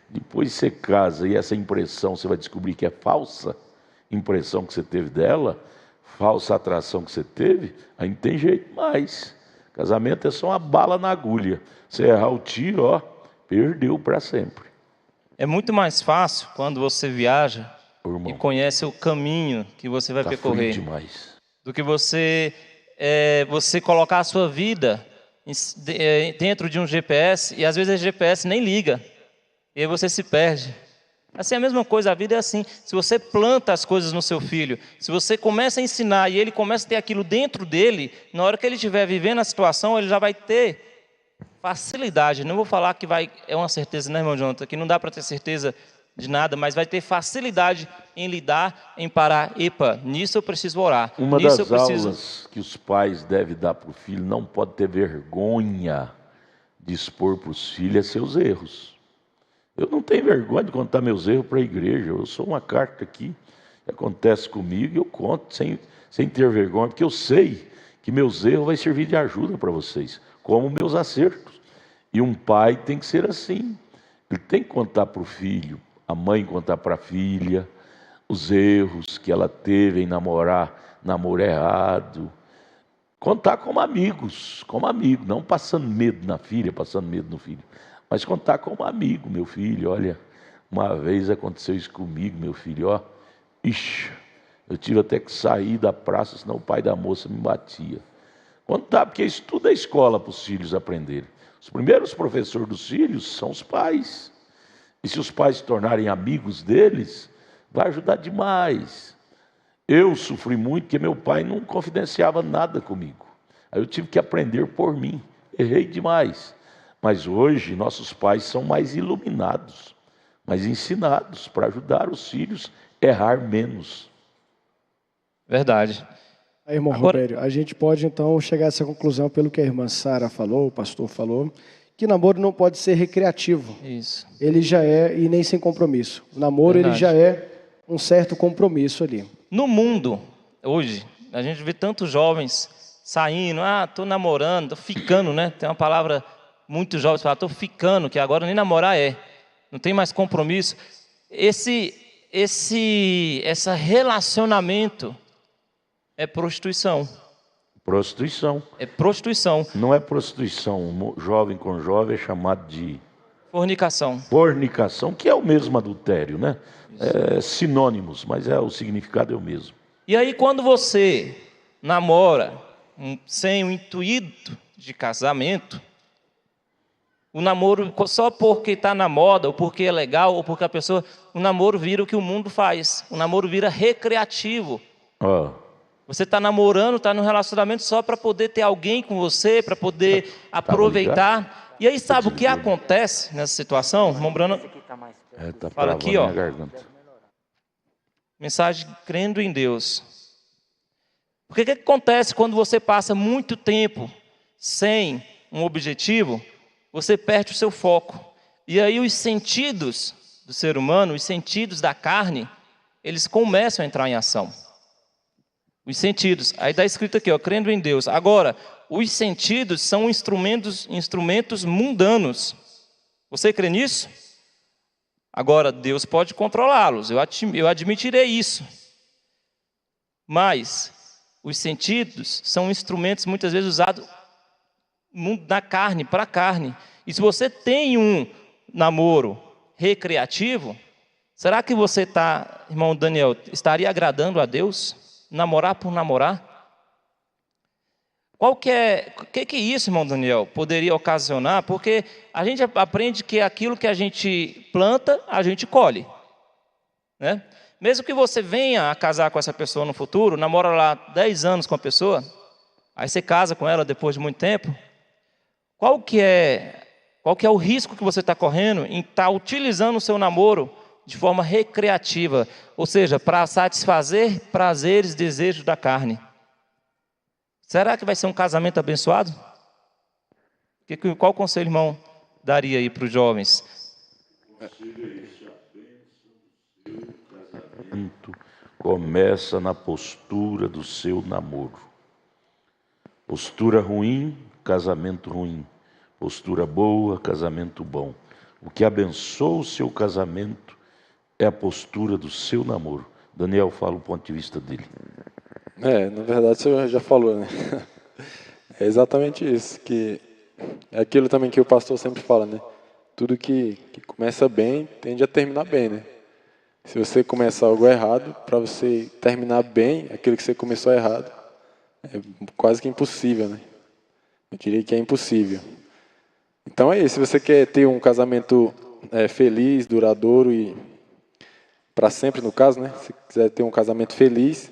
Depois você casa e essa impressão você vai descobrir que é falsa, impressão que você teve dela, falsa atração que você teve, aí não tem jeito mais. Casamento é só uma bala na agulha. Você errar o tiro, ó, perdeu para sempre. É muito mais fácil quando você viaja Irmão, e conhece o caminho que você vai percorrer, frio demais, do que você colocar a sua vida dentro de um GPS, e às vezes esse GPS nem liga, e aí você se perde. Assim, a mesma coisa, a vida é assim. Se você planta as coisas no seu filho, se você começa a ensinar e ele começa a ter aquilo dentro dele, na hora que ele estiver vivendo a situação, ele já vai ter facilidade. Não vou falar que é uma certeza, né, irmão Jonathan, que não dá para ter certeza de nada, mas vai ter facilidade em lidar, em parar. Epa, nisso eu preciso orar. Uma nisso das aulas que os pais devem dar para o filho, não pode ter vergonha de expor para os filhos é seus erros. Eu não tenho vergonha de contar meus erros para a igreja. Eu sou uma carta aqui, que acontece comigo e eu conto sem ter vergonha, porque eu sei que meus erros vão servir de ajuda para vocês, como meus acertos. E um pai tem que ser assim. Ele tem que contar para o filho, a mãe contar para a filha, os erros que ela teve em namoro errado. Contar como amigos, não passando medo na filha, passando medo no filho. Mas contar como amigo, meu filho, olha, uma vez aconteceu isso comigo, meu filho, ó. Ixi, eu tive até que sair da praça, senão o pai da moça me batia. Contar, porque isso tudo é escola para os filhos aprenderem. Os primeiros professores dos filhos são os pais. E se os pais se tornarem amigos deles, vai ajudar demais. Eu sofri muito porque meu pai não confidenciava nada comigo. Aí eu tive que aprender por mim. Errei demais. Mas hoje nossos pais são mais iluminados, mais ensinados para ajudar os filhos a errar menos. Verdade. Aí, irmão Robério, a gente pode então chegar a essa conclusão pelo que a irmã Sara falou, o pastor falou, que namoro não pode ser recreativo. Isso. Ele já é, e nem sem compromisso. O namoro, ele já é um certo compromisso ali. No mundo, hoje, a gente vê tantos jovens saindo, estou namorando, estou ficando, né? Tem uma palavra, muitos jovens falam, estou ficando, que agora nem namorar não tem mais compromisso. Esse relacionamento é prostituição. Prostituição. É prostituição. Não é prostituição, jovem com jovem é chamado de... Fornicação. Fornicação, que é o mesmo adultério, né? É sinônimos, mas o significado é o mesmo. E aí quando você namora sem o intuito de casamento, o namoro, só porque está na moda, ou porque é legal, ou porque o namoro vira o que o mundo faz. O namoro vira recreativo. Você está namorando, está num relacionamento só para poder ter alguém com você, para poder aproveitar. E aí, sabe o que acontece nessa situação? Irmão Bruno, fala aqui, ó. Mensagem crendo em Deus. Porque o que acontece quando você passa muito tempo sem um objetivo? Você perde o seu foco. E aí os sentidos do ser humano, os sentidos da carne, eles começam a entrar em ação. Os sentidos. Aí está escrito aqui, ó, crendo em Deus. Agora, os sentidos são instrumentos mundanos. Você crê nisso? Agora, Deus pode controlá-los. Eu admitirei isso. Mas os sentidos são instrumentos muitas vezes usados na carne, para a carne. E se você tem um namoro recreativo, será que você está, irmão Daniel, estaria agradando a Deus? Namorar por namorar? O que é isso, irmão Daniel, poderia ocasionar? Porque a gente aprende que aquilo que a gente planta, a gente colhe, né? Mesmo que você venha a casar com essa pessoa no futuro, namora lá 10 anos com a pessoa, aí você casa com ela depois de muito tempo, qual que é o risco que você está correndo em estar utilizando o seu namoro de forma recreativa, ou seja, para satisfazer prazeres, desejos da carne? Será que vai ser um casamento abençoado? Qual conselho, irmão, daria aí para os jovens? Começa na postura do seu namoro. Postura ruim, casamento ruim. Postura boa, casamento bom. O que abençoa o seu casamento é a postura do seu namoro. Daniel, fala o ponto de vista dele. Na verdade, você já falou, né? É exatamente isso, que é aquilo também que o pastor sempre fala, né? Tudo que começa bem, tende a terminar bem, né? Se você começar algo errado, para você terminar bem aquilo que você começou errado, é quase que impossível, né? Eu diria que é impossível. Então é isso, se você quer ter um casamento feliz, duradouro e para sempre, no caso, né? Se quiser ter um casamento feliz,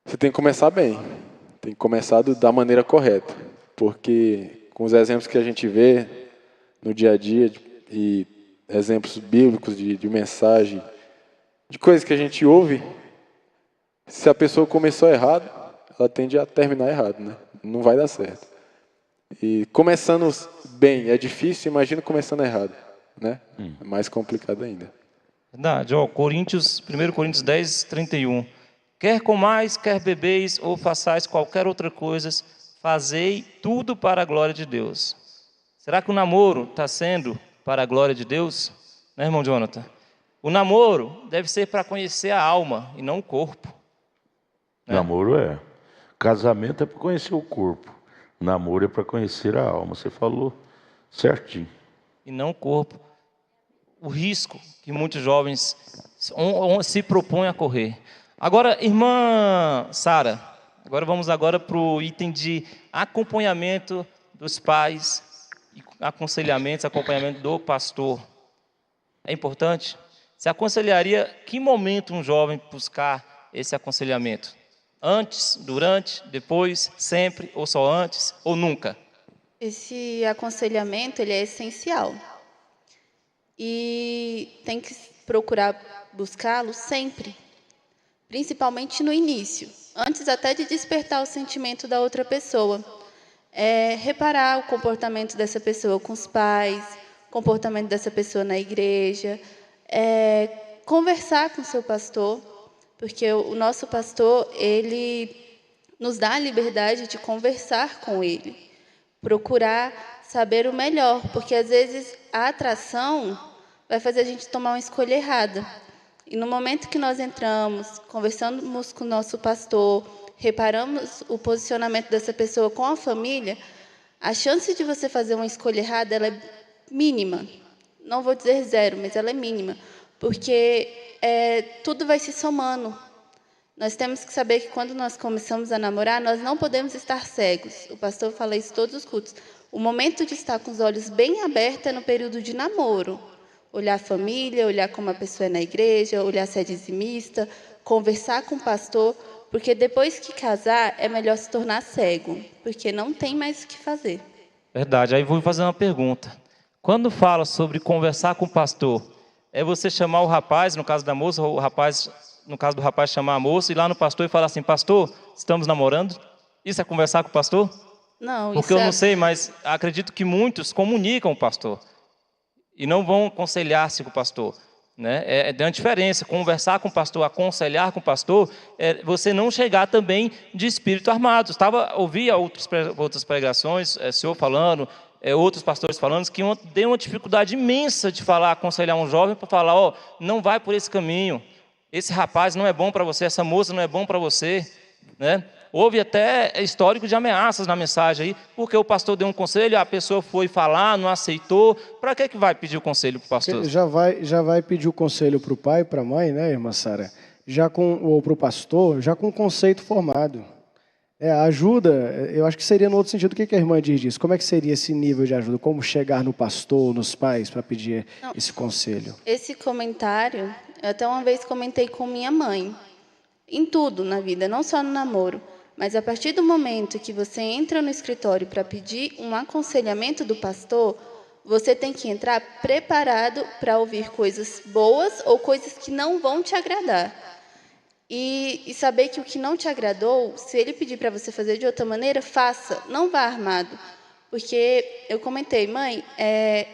você tem que começar bem, tem que começar da maneira correta, porque com os exemplos que a gente vê no dia a dia e exemplos bíblicos de mensagem, de coisas que a gente ouve, se a pessoa começou errado, ela tende a terminar errado, né? Não vai dar certo. E começando bem é difícil, imagina começando errado, né? É mais complicado ainda. Verdade, ó, 1 Coríntios 10, 31. Quer comais, quer bebeis, ou façais qualquer outra coisa, fazei tudo para a glória de Deus. Será que o namoro está sendo para a glória de Deus? Né, irmão Jonathan? O namoro deve ser para conhecer a alma e não o corpo. Né? Namoro é. Casamento é para conhecer o corpo. Namoro é para conhecer a alma. Você falou certinho. E não o corpo. O risco que muitos jovens se propõem a correr. Agora, irmã Sara, vamos para o item de acompanhamento dos pais, acompanhamento do pastor. É importante? Você aconselharia que momento um jovem buscar esse aconselhamento? Antes, durante, depois, sempre, ou só antes, ou nunca? Esse aconselhamento, ele é essencial. E tem que procurar buscá-lo sempre. Principalmente no início, antes até de despertar o sentimento da outra pessoa. Reparar o comportamento dessa pessoa com os pais, o comportamento dessa pessoa na igreja, conversar com o seu pastor, porque o nosso pastor, ele nos dá a liberdade de conversar com ele, procurar saber o melhor, porque às vezes a atração vai fazer a gente tomar uma escolha errada. E no momento que nós entramos, conversamos com o nosso pastor, reparamos o posicionamento dessa pessoa com a família, a chance de você fazer uma escolha errada, ela é mínima. Não vou dizer zero, mas ela é mínima. Porque tudo vai se somando. Nós temos que saber que quando nós começamos a namorar, nós não podemos estar cegos. O pastor fala isso em todos os cultos. O momento de estar com os olhos bem abertos é no período de namoro. Olhar a família, olhar como a pessoa é na igreja, olhar se é dizimista, conversar com o pastor, Porque depois que casar, é melhor se tornar cego, porque não tem mais o que fazer. Verdade. Aí vou fazer uma pergunta. Quando fala sobre conversar com o pastor, é você chamar o rapaz, no caso da moça, o rapaz, no caso do rapaz chamar a moça, ir lá no pastor e falar assim, pastor, estamos namorando? Isso é conversar com o pastor? Não, Porque eu não sei, mas acredito que muitos comunicam o pastor e não vão aconselhar-se com o pastor. Né? É uma diferença, conversar com o pastor, aconselhar com o pastor, é você não chegar também de espírito armado. Ouvia outras pregações, senhor falando, outros pastores falando, que tem uma dificuldade imensa de falar, aconselhar um jovem para falar, ó, não vai por esse caminho, esse rapaz não é bom para você, essa moça não é bom para você, né? Houve até histórico de ameaças na mensagem aí, porque o pastor deu um conselho, a pessoa foi falar, não aceitou. Para que vai pedir o conselho para o pastor? Já vai pedir o conselho para o pai, para a mãe, né, irmã Sara? Ou para o pastor, já com o conceito formado. Ajuda, eu acho que seria no outro sentido. O que a irmã diz disso? Como é que seria esse nível de ajuda? Como chegar no pastor, nos pais, para pedir esse conselho? Esse comentário, eu até uma vez comentei com minha mãe. Em tudo na vida, não só no namoro. Mas a partir do momento que você entra no escritório para pedir um aconselhamento do pastor, você tem que entrar preparado para ouvir coisas boas ou coisas que não vão te agradar. E saber que o que não te agradou, se ele pedir para você fazer de outra maneira, faça, não vá armado. Porque eu comentei, mãe,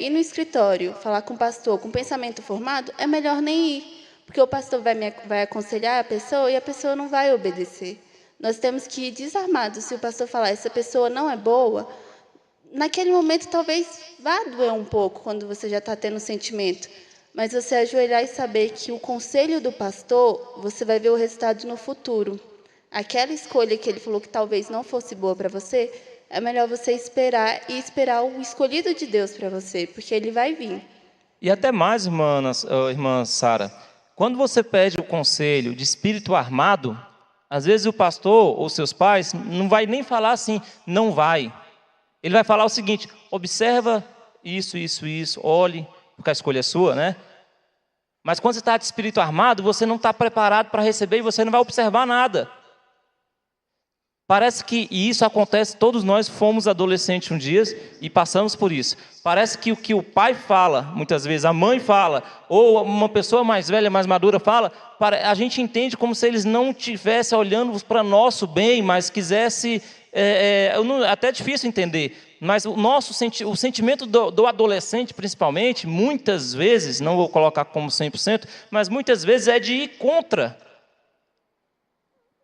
ir no escritório, falar com o pastor com pensamento formado, é melhor nem ir. Porque o pastor vai aconselhar a pessoa e a pessoa não vai obedecer. Nós temos que ir desarmados. Se o pastor falar, essa pessoa não é boa, naquele momento talvez vá doer um pouco, quando você já está tendo sentimento. Mas você ajoelhar e saber que o conselho do pastor, você vai ver o resultado no futuro. Aquela escolha que ele falou que talvez não fosse boa para você, é melhor você esperar e esperar o escolhido de Deus para você, porque ele vai vir. E até mais, irmã Sara, quando você pede o conselho de espírito armado, às vezes o pastor ou seus pais não vai nem falar assim, não vai. Ele vai falar o seguinte, observa isso, olhe, porque a escolha é sua, né? Mas quando você está de espírito armado, você não está preparado para receber e você não vai observar nada. Parece que, e isso acontece, todos nós fomos adolescentes um dia e passamos por isso. Parece que o que o pai fala, muitas vezes a mãe fala, ou uma pessoa mais velha, mais madura fala, a gente entende como se eles não estivessem olhando para nosso bem, mas quisesse, até é difícil entender, mas o sentimento do adolescente, principalmente, muitas vezes, não vou colocar como 100%, mas muitas vezes é de ir contra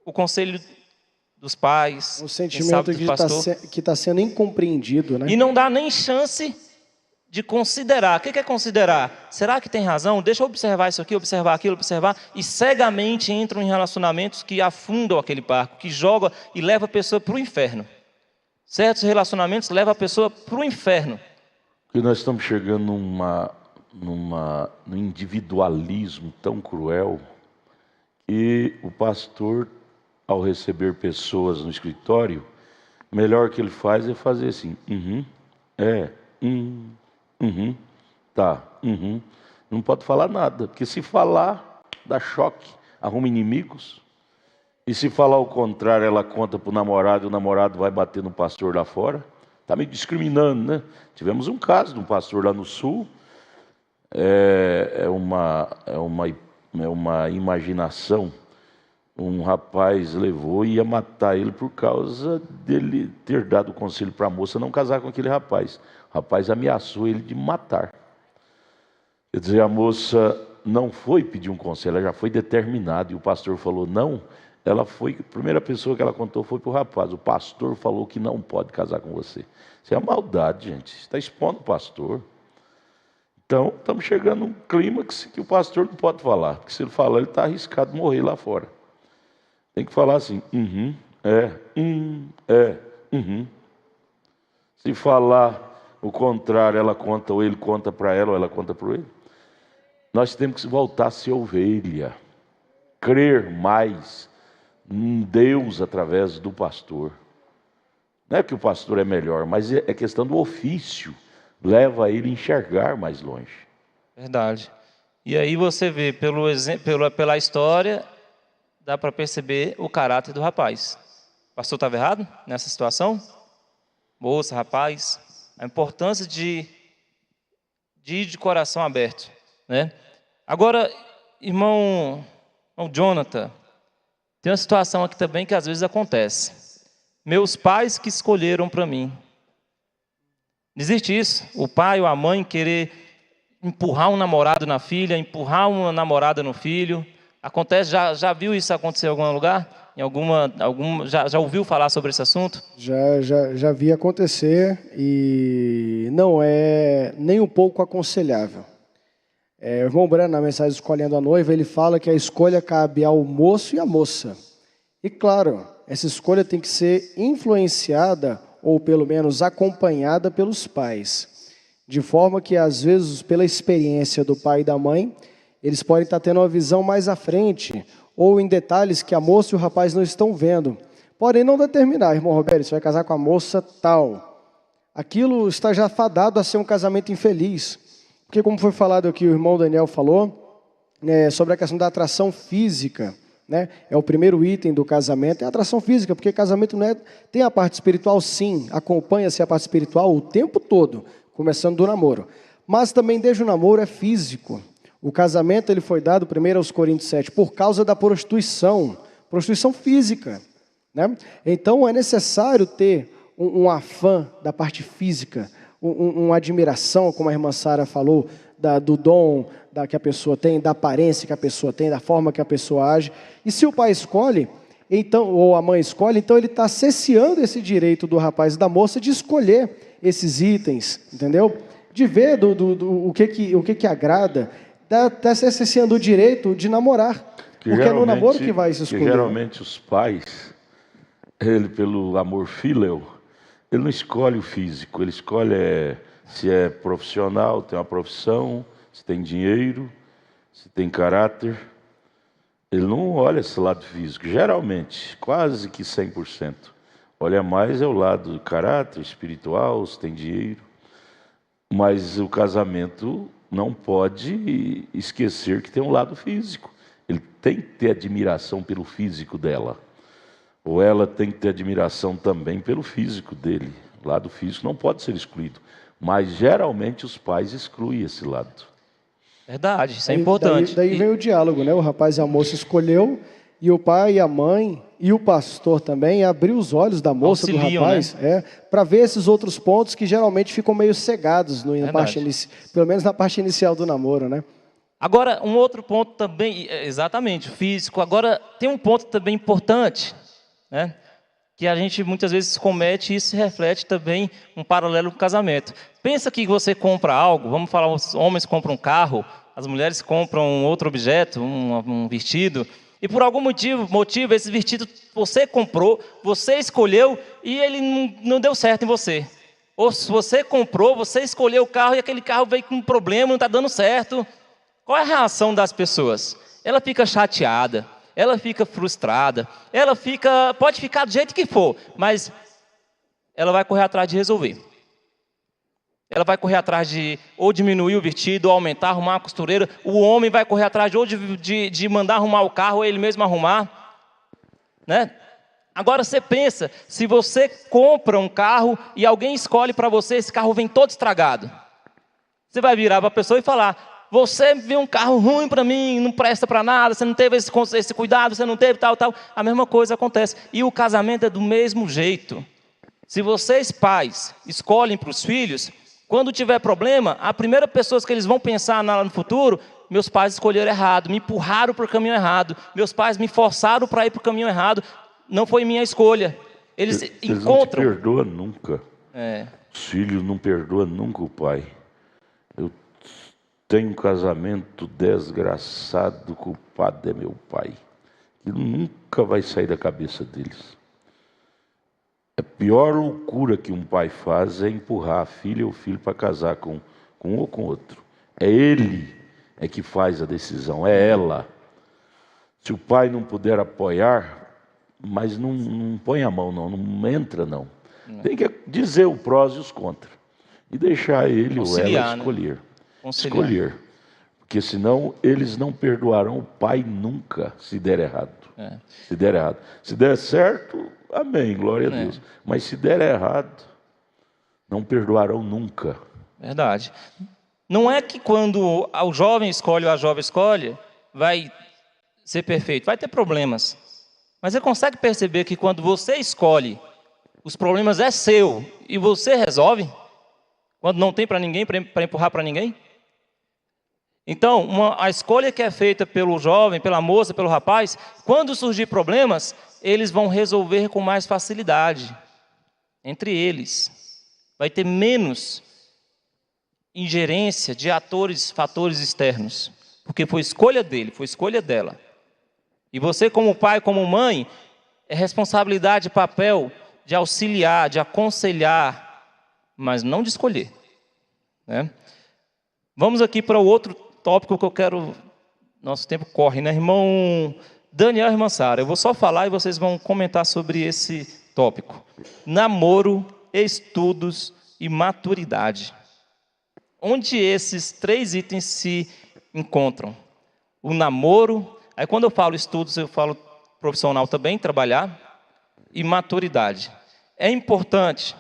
o conselho dos pais, um sentimento que está sendo incompreendido, né? E não dá nem chance de considerar. O que é considerar? Será que tem razão? Deixa eu observar isso aqui, observar aquilo, observar. E cegamente entram em relacionamentos que afundam aquele barco, que jogam e levam a pessoa para o inferno. Certos relacionamentos levam a pessoa para o inferno. Porque nós estamos chegando num individualismo tão cruel que o pastor, ao receber pessoas no escritório, o melhor que ele faz é fazer assim, tá, não pode falar nada, porque se falar, dá choque, arruma inimigos, e se falar o contrário, ela conta para o namorado, e o namorado vai bater no pastor lá fora, está me discriminando, né? Tivemos um caso de um pastor lá no sul, é uma imaginação. Um rapaz levou e ia matar ele por causa dele ter dado o conselho para a moça não casar com aquele rapaz. O rapaz ameaçou ele de matar. Quer dizer, a moça não foi pedir um conselho, ela já foi determinada. E o pastor falou não. A primeira pessoa que ela contou foi para o rapaz. O pastor falou que não pode casar com você. Isso é uma maldade, gente. Está expondo o pastor. Então, estamos chegando num clímax que o pastor não pode falar. Porque se ele falar, ele está arriscado de morrer lá fora. Tem que falar assim, Se falar o contrário, ela conta, ou ele conta para ela, ou ela conta para ele. Nós temos que voltar a ser ovelha. Crer mais em Deus através do pastor. Não é que o pastor é melhor, mas é questão do ofício. Leva ele a enxergar mais longe. Verdade. E aí você vê, pela história dá para perceber o caráter do rapaz. O pastor estava errado nessa situação? Moça, rapaz, a importância de ir de coração aberto, né? Agora, irmão Jonathan, tem uma situação aqui também que às vezes acontece. Meus pais que escolheram para mim. Existe isso? O pai ou a mãe querer empurrar um namorado na filha, empurrar uma namorada no filho. Acontece, já viu isso acontecer em algum lugar? Já ouviu falar sobre esse assunto? Já vi acontecer e não é nem um pouco aconselhável. O irmão Brano, na mensagem Escolhendo a Noiva, ele fala que a escolha cabe ao moço e à moça. E claro, essa escolha tem que ser influenciada ou pelo menos acompanhada pelos pais. De forma que, às vezes, pela experiência do pai e da mãe, eles podem estar tendo uma visão mais à frente ou em detalhes que a moça e o rapaz não estão vendo. Podem não determinar, irmão Roberto, você vai casar com a moça tal. Aquilo está já fadado a ser um casamento infeliz. Porque, como foi falado aqui, o irmão Daniel falou, sobre a questão da atração física, né? É o primeiro item do casamento, é a atração física, porque casamento não tem a parte espiritual, sim, acompanha-se a parte espiritual o tempo todo, começando do namoro. Mas também desde o namoro é físico. O casamento ele foi dado, 1 Coríntios 7, por causa da prostituição física, né? Então é necessário ter um afã da parte física, uma admiração, como a irmã Sara falou, do dom que a pessoa tem, da aparência que a pessoa tem, da forma que a pessoa age. E se o pai escolhe, então, ou a mãe escolhe, então ele está cesseando esse direito do rapaz e da moça de escolher esses itens, entendeu? De ver o que agrada, está cesseando o direito de namorar. Porque é no namoro que vai se escolher. Geralmente os pais, ele pelo amor filial, ele não escolhe o físico, ele escolhe se é profissional, tem uma profissão, se tem dinheiro, se tem caráter. Ele não olha esse lado físico, geralmente, quase que 100%. Olha mais o lado do caráter espiritual, se tem dinheiro. Mas o casamento não pode esquecer que tem um lado físico. Ele tem que ter admiração pelo físico dela. Ou ela tem que ter admiração também pelo físico dele. O lado físico não pode ser excluído. Mas geralmente os pais excluem esse lado. Verdade, isso é importante. Daí vem o diálogo, né? O rapaz e a moça escolheu, e o pai e a mãe, e o pastor também, abriu os olhos da moça, auxiliam, do rapaz, né? Para ver esses outros pontos que geralmente ficam meio cegados, pelo menos na parte inicial do namoro, né? Agora, um outro ponto também, exatamente, físico. Agora, tem um ponto também importante, né? Que a gente muitas vezes comete e isso reflete também um paralelo com o casamento. Pensa que você compra algo, vamos falar, os homens compram um carro, as mulheres compram outro objeto, um vestido, e por algum motivo esse vestido você comprou, você escolheu e ele não deu certo em você. Ou se você comprou, você escolheu o carro e aquele carro veio com um problema, não está dando certo. Qual é a reação das pessoas? Ela fica chateada, ela fica frustrada, pode ficar do jeito que for, mas ela vai correr atrás de resolver. Ela vai correr atrás de ou diminuir o vestido, ou aumentar, arrumar a costureira. O homem vai correr atrás de mandar arrumar o carro, ou ele mesmo arrumar, né? Agora você pensa, se você compra um carro e alguém escolhe para você, esse carro vem todo estragado. Você vai virar para a pessoa e falar: você viu um carro ruim para mim, não presta para nada, você não teve esse cuidado, você não teve tal. A mesma coisa acontece. E o casamento é do mesmo jeito. Se vocês, pais, escolhem para os filhos, quando tiver problema, a primeira pessoa que eles vão pensar no futuro: meus pais escolheram errado, me empurraram para o caminho errado, meus pais me forçaram para ir para o caminho errado, não foi minha escolha. Eles encontram... não te perdoam nunca. Os filhos não perdoam nunca o pai. Eu tenho um casamento desgraçado, o culpado é meu pai. Ele nunca vai sair da cabeça deles. A pior loucura que um pai faz é empurrar a filha ou o filho para casar com um ou com outro. É ele que faz a decisão, é ela. Se o pai não puder apoiar, mas não põe a mão, não entra, não. Tem que dizer o prós e os contras. E deixar ele ou ela escolher. Né? Escolher. Porque senão eles não perdoarão o pai nunca se der errado. Se der errado. Se der certo, amém, glória a Deus. Mas se der errado, não perdoarão nunca. Verdade. Não é que quando o jovem escolhe ou a jovem escolhe, vai ser perfeito. Vai ter problemas. Mas você consegue perceber que quando você escolhe, os problemas é seu e você resolve? Quando não tem para ninguém, para empurrar para ninguém? Então, a escolha que é feita pelo jovem, pela moça, pelo rapaz, quando surgir problemas, eles vão resolver com mais facilidade. Entre eles. Vai ter menos ingerência de fatores externos. Porque foi escolha dele, foi escolha dela. E você, como pai, como mãe, é responsabilidade, papel de auxiliar, de aconselhar, mas não de escolher. Né? Vamos aqui para o outro tópico que eu quero... Nosso tempo corre, né? Irmão Daniel e irmã Sara, eu vou só falar e vocês vão comentar sobre esse tópico. Namoro, estudos e maturidade. Onde esses 3 itens se encontram? O namoro, aí quando eu falo estudos, eu falo profissional também, trabalhar, e maturidade. É importante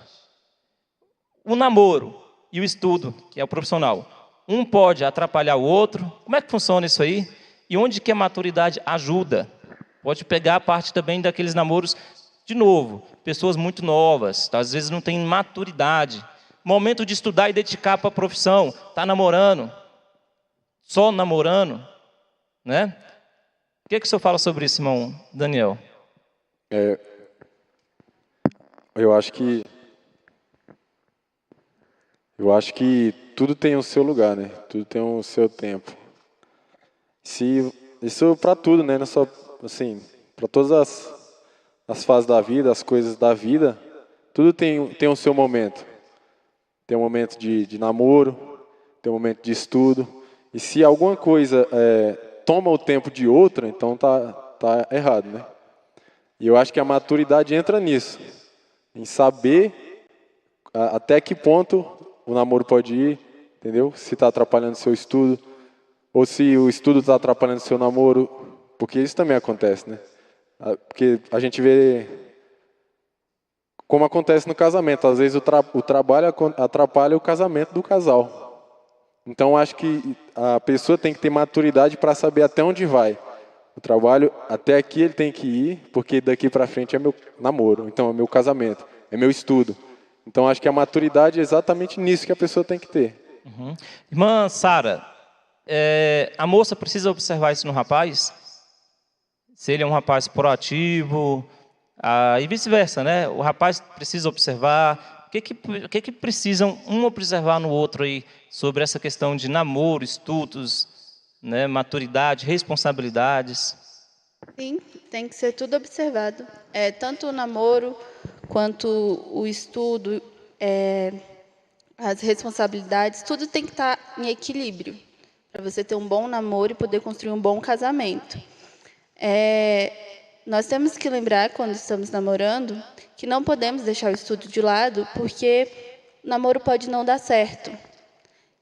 o namoro e o estudo, que é o profissional. Um pode atrapalhar o outro. Como é que funciona isso aí? E onde que a maturidade ajuda? Pode pegar a parte também daqueles namoros, de novo, pessoas muito novas, às vezes não têm maturidade. Momento de estudar e dedicar para a profissão. Está namorando, só namorando, né? O que o senhor fala sobre isso, irmão Daniel? Eu acho que tudo tem o seu lugar, né? Tudo tem o seu tempo. Isso para tudo, né? Não só assim, para todas as fases da vida, as coisas da vida, tudo tem o seu momento. Tem um momento de namoro, tem um momento de estudo. E se alguma coisa toma o tempo de outra, então tá errado, né? E eu acho que a maturidade entra nisso, em saber até que ponto o namoro pode ir, entendeu? Se está atrapalhando o seu estudo, ou se o estudo está atrapalhando o seu namoro, porque isso também acontece, né? Porque a gente vê como acontece no casamento, às vezes o trabalho atrapalha o casamento do casal. Então acho que a pessoa tem que ter maturidade para saber até onde vai. O trabalho, até aqui ele tem que ir, porque daqui para frente é meu namoro, então é meu casamento, é meu estudo. Então, acho que a maturidade é exatamente nisso que a pessoa tem que ter. Uhum. Irmã Sara, a moça precisa observar isso no rapaz? Se ele é um rapaz proativo, e vice-versa, né? O rapaz precisa observar. O que precisam um observar no outro aí sobre essa questão de namoro, estudos, né? Maturidade, responsabilidades? Sim, tem que ser tudo observado. Tanto o namoro quanto o estudo, as responsabilidades, tudo tem que estar em equilíbrio para você ter um bom namoro e poder construir um bom casamento. Nós temos que lembrar, quando estamos namorando, que não podemos deixar o estudo de lado, porque o namoro pode não dar certo.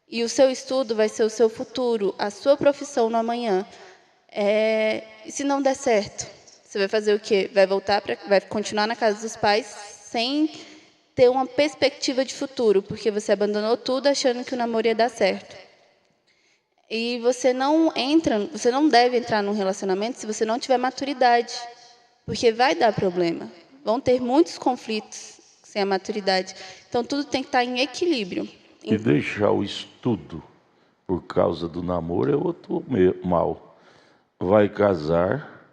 E o seu estudo vai ser o seu futuro, a sua profissão no amanhã. E se não der certo, você vai fazer o quê? Vai continuar na casa dos pais sem ter uma perspectiva de futuro, porque você abandonou tudo achando que o namoro ia dar certo. E você não deve entrar num relacionamento se você não tiver maturidade, porque vai dar problema. Vão ter muitos conflitos sem a maturidade. Então, tudo tem que estar em equilíbrio. E deixar o estudo por causa do namoro é outro mal. Vai casar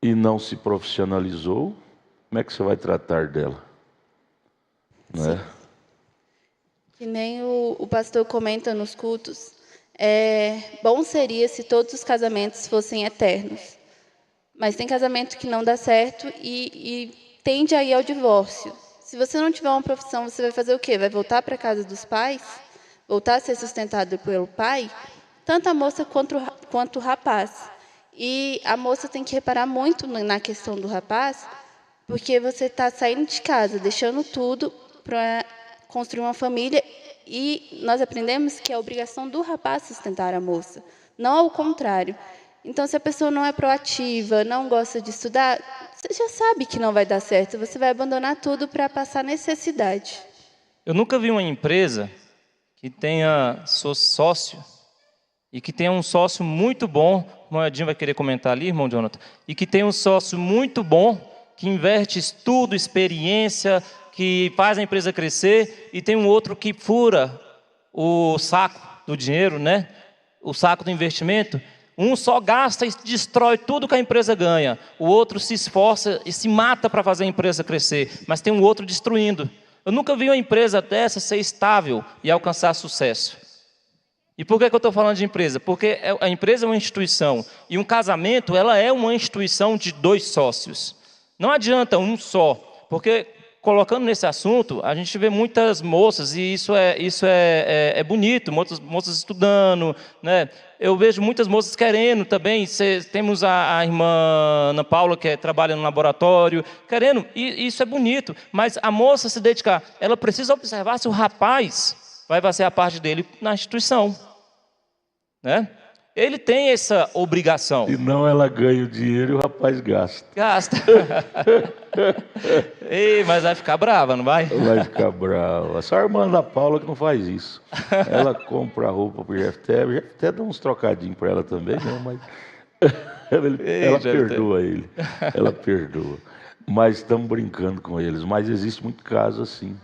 e não se profissionalizou, como é que você vai tratar dela? Não é? Que nem o pastor comenta nos cultos, bom seria se todos os casamentos fossem eternos. Mas tem casamento que não dá certo e tende a ir ao divórcio. Se você não tiver uma profissão, você vai fazer o quê? Vai voltar para a casa dos pais? Voltar a ser sustentado pelo pai? Tanto a moça quanto o rapaz. E a moça tem que reparar muito na questão do rapaz, porque você está saindo de casa, deixando tudo para construir uma família, e nós aprendemos que é a obrigação do rapaz sustentar a moça, não ao contrário. Então, se a pessoa não é proativa, não gosta de estudar, você já sabe que não vai dar certo. Você vai abandonar tudo para passar necessidade. Eu nunca vi uma empresa que tenha sócio e que tenha um sócio muito bom. O Moedinho vai querer comentar ali, irmão Jonathan. E que tenha um sócio muito bom, que investe estudo, experiência, que faz a empresa crescer, e tem um outro que fura o saco do dinheiro, né? O saco do investimento. Um só gasta e destrói tudo que a empresa ganha. O outro se esforça e se mata para fazer a empresa crescer, mas tem um outro destruindo. Eu nunca vi uma empresa dessa ser estável e alcançar sucesso. E por que eu estou falando de empresa? Porque a empresa é uma instituição, e um casamento ela é uma instituição de 2 sócios. Não adianta um só, porque colocando nesse assunto, a gente vê muitas moças, e isso é bonito, moças estudando, né? Eu vejo muitas moças querendo também, temos a irmã Ana Paula, que trabalha no laboratório, querendo, e isso é bonito, mas a moça se dedicar, ela precisa observar se o rapaz vai fazer a parte dele na instituição, né? Ele tem essa obrigação. Senão ela ganha o dinheiro e o rapaz gasta. Gasta. Ei, mas vai ficar brava, não vai? Vai ficar brava. Só a irmã Ana Paula que não faz isso. Ela compra roupa pro Jefté. O Jefté dá uns trocadinhos para ela também, não, mas ela perdoa ele. Ela perdoa. Mas estamos brincando com eles. Mas existe muito caso assim.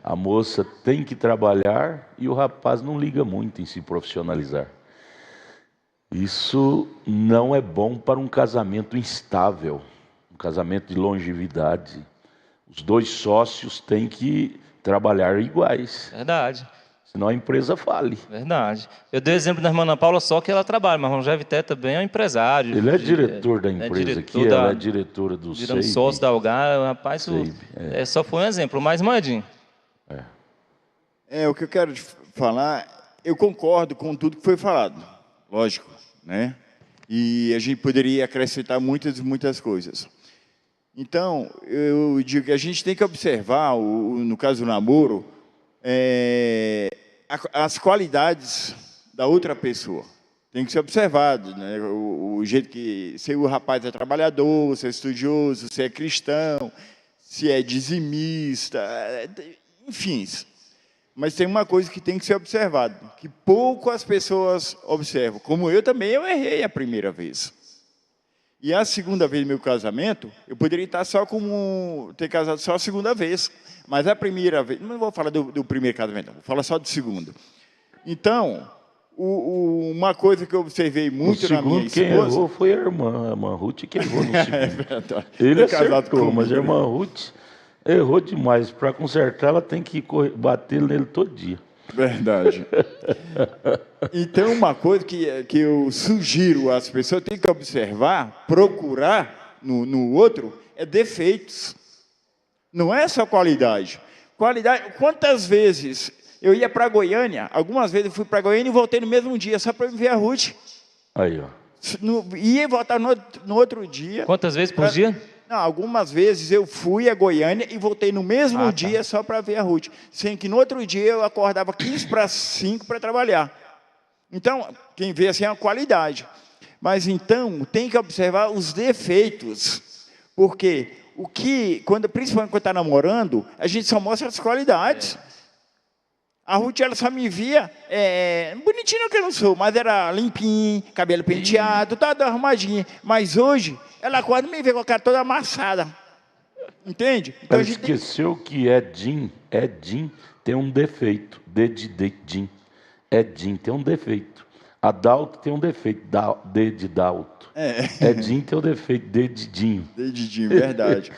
A moça tem que trabalhar e o rapaz não liga muito em se profissionalizar. Isso não é bom para um casamento instável, um casamento de longevidade. Os 2 sócios têm que trabalhar iguais. Verdade. Senão a empresa fale. Verdade. Eu dei exemplo da irmã Ana Paula só que ela trabalha, mas o irmão Jefté também é um empresário. Ele é diretor da empresa aqui, ela é diretora do SEIB. Virando sócio da Algar, rapaz, só foi um exemplo. Mas, Mandinho. O que eu quero falar, eu concordo com tudo que foi falado, lógico, né? E a gente poderia acrescentar muitas coisas. Então, eu digo que a gente tem que observar, no caso do namoro, as qualidades da outra pessoa. Tem que ser observado, né? O jeito que... Se o rapaz é trabalhador, se é estudioso, se é cristão, se é dizimista, enfim. Mas tem uma coisa que tem que ser observada, que pouco as pessoas observam. Como eu também, eu errei a primeira vez. E a segunda vez do meu casamento, eu poderia estar ter casado só a segunda vez. Mas a primeira vez, não vou falar do primeiro casamento, vou falar só do segundo. Então, uma coisa que eu observei muito na minha esposa... Quem errou foi a irmã Ruth, que errou no segundo. Ele acertou, mas a irmã Ruth errou demais. Para consertar, ela tem que bater nele todo dia. Verdade. Então, uma coisa que eu sugiro às pessoas, tem que observar, procurar no outro, é defeitos. Não é só qualidade. Quantas vezes eu ia para Goiânia, algumas vezes eu fui para Goiânia e voltei no mesmo dia, só para ver a Ruth. Aí, ó. Ia voltar no outro dia. Quantas vezes por dia? Não, algumas vezes eu fui a Goiânia e voltei no mesmo dia só para ver a Ruth. Sendo que no outro dia eu acordava 15 para 5 para trabalhar. Então, quem vê assim é uma qualidade. Mas então, tem que observar os defeitos. Porque principalmente quando está namorando, a gente só mostra as qualidades. A Ruth, ela só me via, bonitinha que eu não sou, mas era limpinho, cabelo penteado, toda arrumadinha. Mas hoje, ela acorda e me vê com a cara toda amassada. Entende? Então, ela esqueceu que Edinho tem um defeito. Edinho tem um defeito. Adalto tem um defeito. D de Dalto. Edinho tem um defeito. Dedinho. Dedinho, verdade.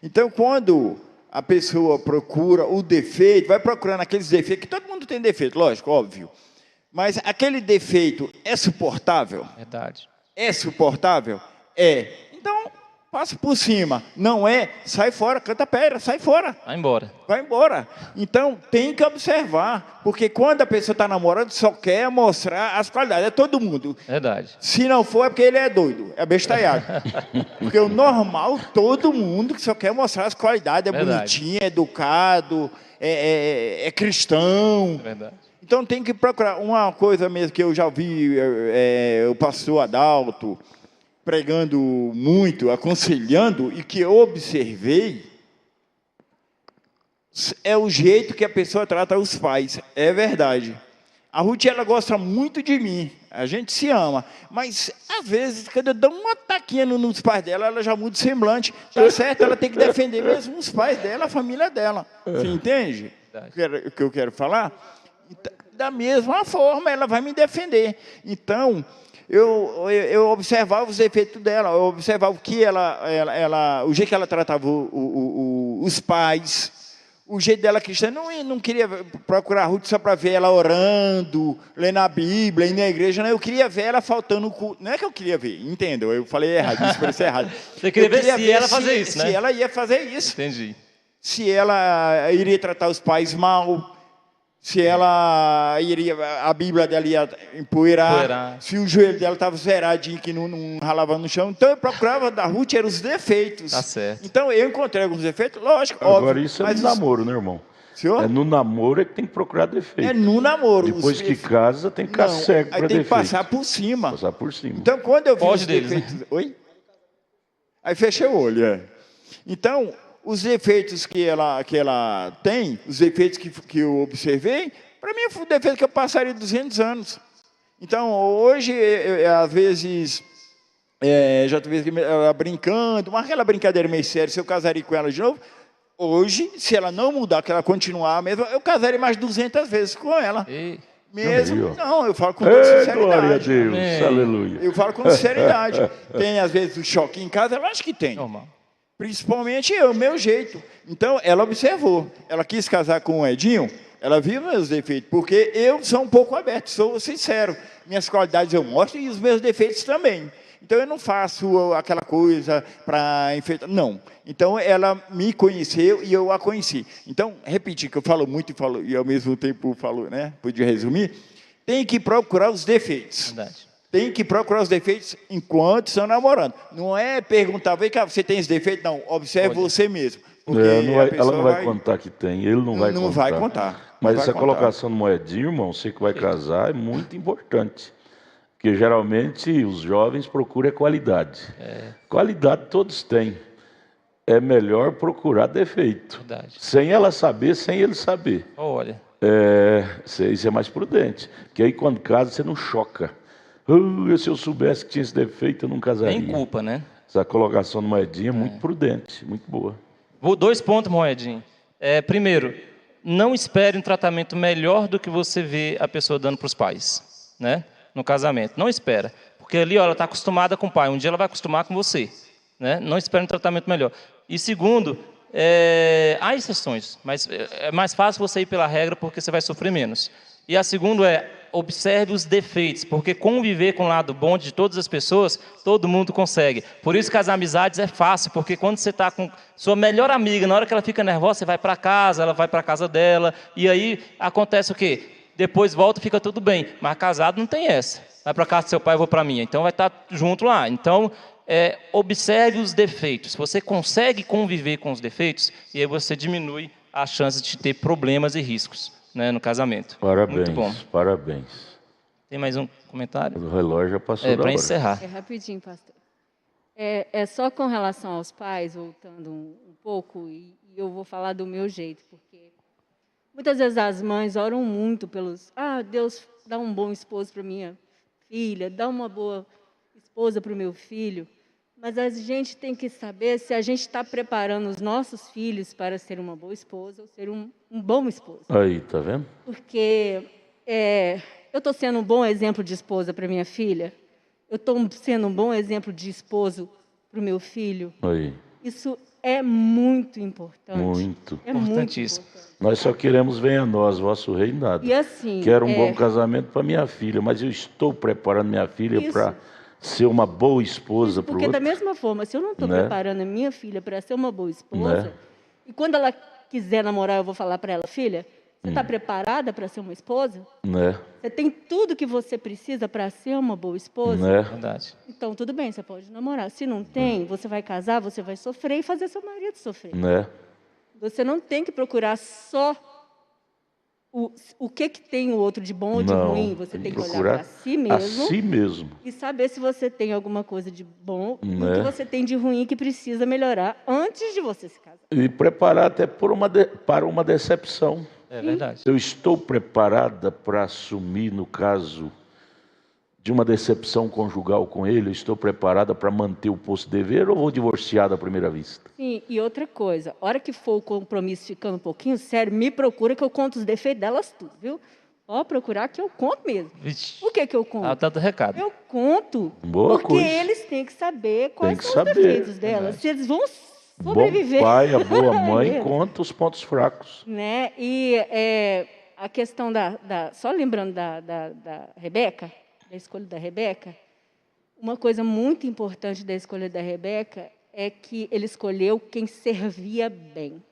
Então, quando a pessoa procura o defeito, vai procurando aqueles defeitos, que todo mundo tem defeito, lógico, óbvio. Mas aquele defeito é suportável? Verdade. É suportável? É. Então, passa por cima. Não é, sai fora, canta pedra, sai fora. Vai embora. Vai embora. Então, tem que observar. Porque quando a pessoa está namorando, só quer mostrar as qualidades. É todo mundo. Verdade. Se não for, é porque ele é doido. É bestalhado. Porque o normal, todo mundo que só quer mostrar as qualidades. É verdade. Bonitinho, é educado, é cristão. Verdade. Então tem que procurar. Uma coisa mesmo que eu já vi o pastor Adalto pregando muito, aconselhando, e que eu observei, é o jeito que a pessoa trata os pais. É verdade. A Ruth, ela gosta muito de mim. A gente se ama. Mas, às vezes, quando eu dou uma taquinha nos pais dela, ela já muda o semblante. Tá certo? Ela tem que defender mesmo os pais dela, a família dela. Você entende o que eu quero falar? Da mesma forma, ela vai me defender. Então, eu observava os defeitos dela, eu observava o que o jeito que ela tratava os pais, o jeito dela cristã. Não queria procurar a Ruth só para ver ela orando, lendo a Bíblia, indo na igreja. Não, eu queria ver ela faltando o culto. Não é que eu queria ver, entendeu? Eu falei errado, isso parece errado. Você queria ver se ela fazer isso, né? Se ela ia fazer isso. Entendi. Se ela iria tratar os pais mal, se ela a Bíblia dela ia empoeirar, se o joelho dela estava zeradinho, que não ralava no chão. Então eu procurava da Ruth, eram os defeitos. Tá certo. Então eu encontrei alguns defeitos, lógico, Agora óbvio. isso é no namoro, né, irmão? Senhor? É no namoro é que tem que procurar defeito. É no namoro. Depois que casa, tem que ficar cego para defeito. Aí tem que passar por cima. Passar por cima. Então quando eu vi os deles, defeitos... né? Oi? Aí fechei o olho, Então, os defeitos que ela tem, os defeitos que eu observei, para mim foi um defeito que eu passaria 200 anos. Então, hoje, às vezes, já estou vendo ela brincando, mas aquela brincadeira meio séria, se eu casaria com ela de novo, hoje, se ela não mudar, que ela continuar mesmo, eu casaria mais 200 vezes com ela. Ei. Mesmo, não, eu falo com toda sinceridade. Glória a Deus, aleluia. Eu falo com sinceridade. Tem, às vezes, o choque em casa, eu acho que tem. Normal. Principalmente eu, meu jeito. Então, ela observou. Ela quis casar com o Edinho, ela viu meus defeitos, porque eu sou um pouco aberto, sou sincero. Minhas qualidades eu mostro e os meus defeitos também. Então, eu não faço aquela coisa para enfeitar, não. Então, ela me conheceu e eu a conheci. Então, repetir, que eu falo muito e ao mesmo tempo falo, né? Podia resumir. Tem que procurar os defeitos. Verdade. Tem que procurar os defeitos enquanto estão namorando. Não é perguntar, vem cá, você tem esse defeito? Não, observe você mesmo. Ela não vai contar que tem, ele não vai contar. Não vai contar. Mas essa colocação no moedinho, irmão, você que vai casar, é muito importante. Porque geralmente os jovens procuram qualidade. Qualidade todos têm. É melhor procurar defeito. Verdade. Sem ela saber, sem ele saber. Olha. Isso é mais prudente. Porque aí quando casa, você não choca. Se eu soubesse que tinha esse defeito, eu não casaria. Tem culpa, né? Essa colocação no moedinho é muito prudente, muito boa. 2 pontos, moedinho. Primeiro, não espere um tratamento melhor do que você vê a pessoa dando para os pais, né? No casamento. Não espera. Porque ali, ela está acostumada com o pai. Um dia ela vai acostumar com você, né? Não espere um tratamento melhor. E segundo, há exceções, mas é mais fácil você ir pela regra porque você vai sofrer menos. E a segunda observe os defeitos, porque conviver com o lado bom de todas as pessoas, todo mundo consegue. Por isso que as amizades é fácil, porque quando você está com sua melhor amiga, na hora que ela fica nervosa, você vai para casa, ela vai para a casa dela, e aí acontece o quê? Depois volta e fica tudo bem. Mas casado não tem essa. Vai para casa do seu pai, eu vou para a minha. Então vai estar junto lá. Então, observe os defeitos. Você consegue conviver com os defeitos, e aí você diminui a chance de ter problemas e riscos, né, no casamento. Parabéns, muito bom. Parabéns. Tem mais um comentário? O relógio já passou da hora. Para encerrar. Rapidinho, pastor. É só com relação aos pais, voltando um pouco, e eu vou falar do meu jeito, porque muitas vezes as mães oram muito pelos... Deus dá um bom esposo para minha filha, dá uma boa esposa para o meu filho, mas a gente tem que saber se a gente está preparando os nossos filhos para ser uma boa esposa ou ser um bom esposo. Aí, tá vendo? Porque eu estou sendo um bom exemplo de esposa para minha filha, eu estou sendo um bom exemplo de esposo para o meu filho. Aí. Isso é muito importante. Muito. É importantíssimo. Muito importante. Nós só queremos venha a nós, vosso reinado. E assim, quero um bom casamento para minha filha, mas eu estou preparando minha filha para ser uma boa esposa para o outro. Porque da mesma forma, se eu não estou preparando a minha filha para ser uma boa esposa, e quando ela quiser namorar, eu vou falar para ela, filha, você está preparada para ser uma esposa? Você tem tudo que você precisa para ser uma boa esposa? Verdade. Então, tudo bem, você pode namorar. Se não tem, você vai casar, você vai sofrer e fazer seu marido sofrer. Você não tem que procurar só o que tem o outro de bom ou de Não, ruim, você tem que olhar procurar para si mesmo. A si mesmo. E saber se você tem alguma coisa de bom e o Né? que você tem de ruim que precisa melhorar antes de você se casar. E preparar até para uma decepção. É verdade. Eu estou preparada para assumir, no caso de uma decepção conjugal com ele, eu estou preparada para manter o posto de dever ou vou divorciar da primeira vista? Sim, e outra coisa, a hora que for o compromisso ficando um pouquinho sério, me procura que eu conto os defeitos delas tudo, viu? Pode procurar que eu conto mesmo. Vixe. Por que eu conto? Ah, tanto recado. Eu conto, Boa porque coisa. eles têm que saber quais que são saber. os defeitos delas. Se eles vão sobreviver. Bom pai, a boa mãe conta os pontos fracos. Né? E a questão só lembrando da Rebeca, da escolha da Rebeca, uma coisa muito importante da escolha da Rebeca é que ele escolheu quem servia bem.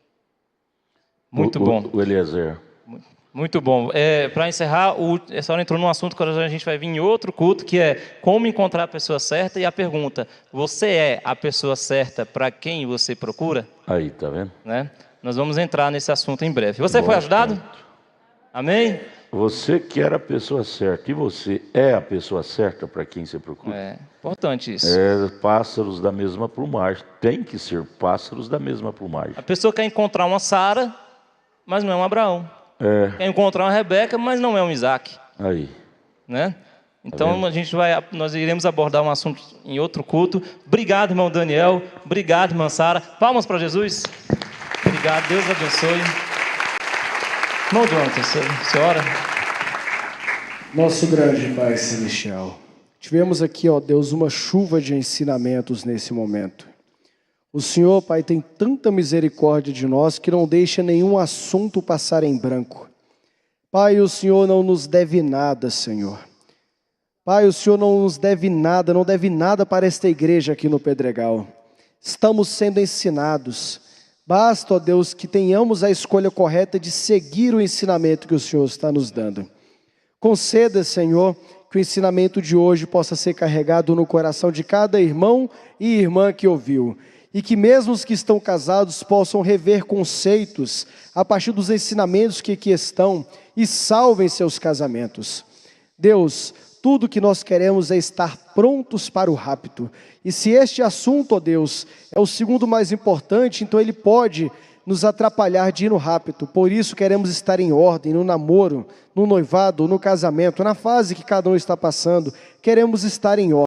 Muito bom. O Eliezer. Muito bom. Para encerrar, a senhora entrou num assunto que a gente vai vir em outro culto, que é como encontrar a pessoa certa. E a pergunta, você é a pessoa certa para quem você procura? Aí, tá vendo? Né? Nós vamos entrar nesse assunto em breve. Você foi ajudado? Amém? Você quer a pessoa certa e você é a pessoa certa para quem você procura? É importante isso. Pássaros da mesma plumagem. Tem que ser pássaros da mesma plumagem. A pessoa quer encontrar uma Sara, mas não é um Abraão. Quer encontrar uma Rebeca, mas não é um Isaac. Aí. Né? Então nós iremos abordar um assunto em outro culto. Obrigado, irmão Daniel. Obrigado, irmã Sara. Palmas para Jesus. Obrigado, Deus abençoe. Irmão Jonathan, você ora? Nosso grande Pai Celestial, tivemos aqui, ó Deus, uma chuva de ensinamentos nesse momento. O Senhor, Pai, tem tanta misericórdia de nós que não deixa nenhum assunto passar em branco. Pai, o Senhor não nos deve nada, Senhor. Pai, o Senhor não nos deve nada, não deve nada para esta igreja aqui no Pedregal. Estamos sendo ensinados. Basta, ó Deus, que tenhamos a escolha correta de seguir o ensinamento que o Senhor está nos dando. Conceda, Senhor, que o ensinamento de hoje possa ser carregado no coração de cada irmão e irmã que ouviu. E que mesmo os que estão casados possam rever conceitos a partir dos ensinamentos que aqui estão e salvem seus casamentos. Deus, tudo que nós queremos é estar prontos para o rapto. E se este assunto, ó Deus, é o segundo mais importante, então ele pode nos atrapalhar de ir no rapto. Por isso queremos estar em ordem, no namoro, no noivado, no casamento, na fase que cada um está passando. Queremos estar em ordem.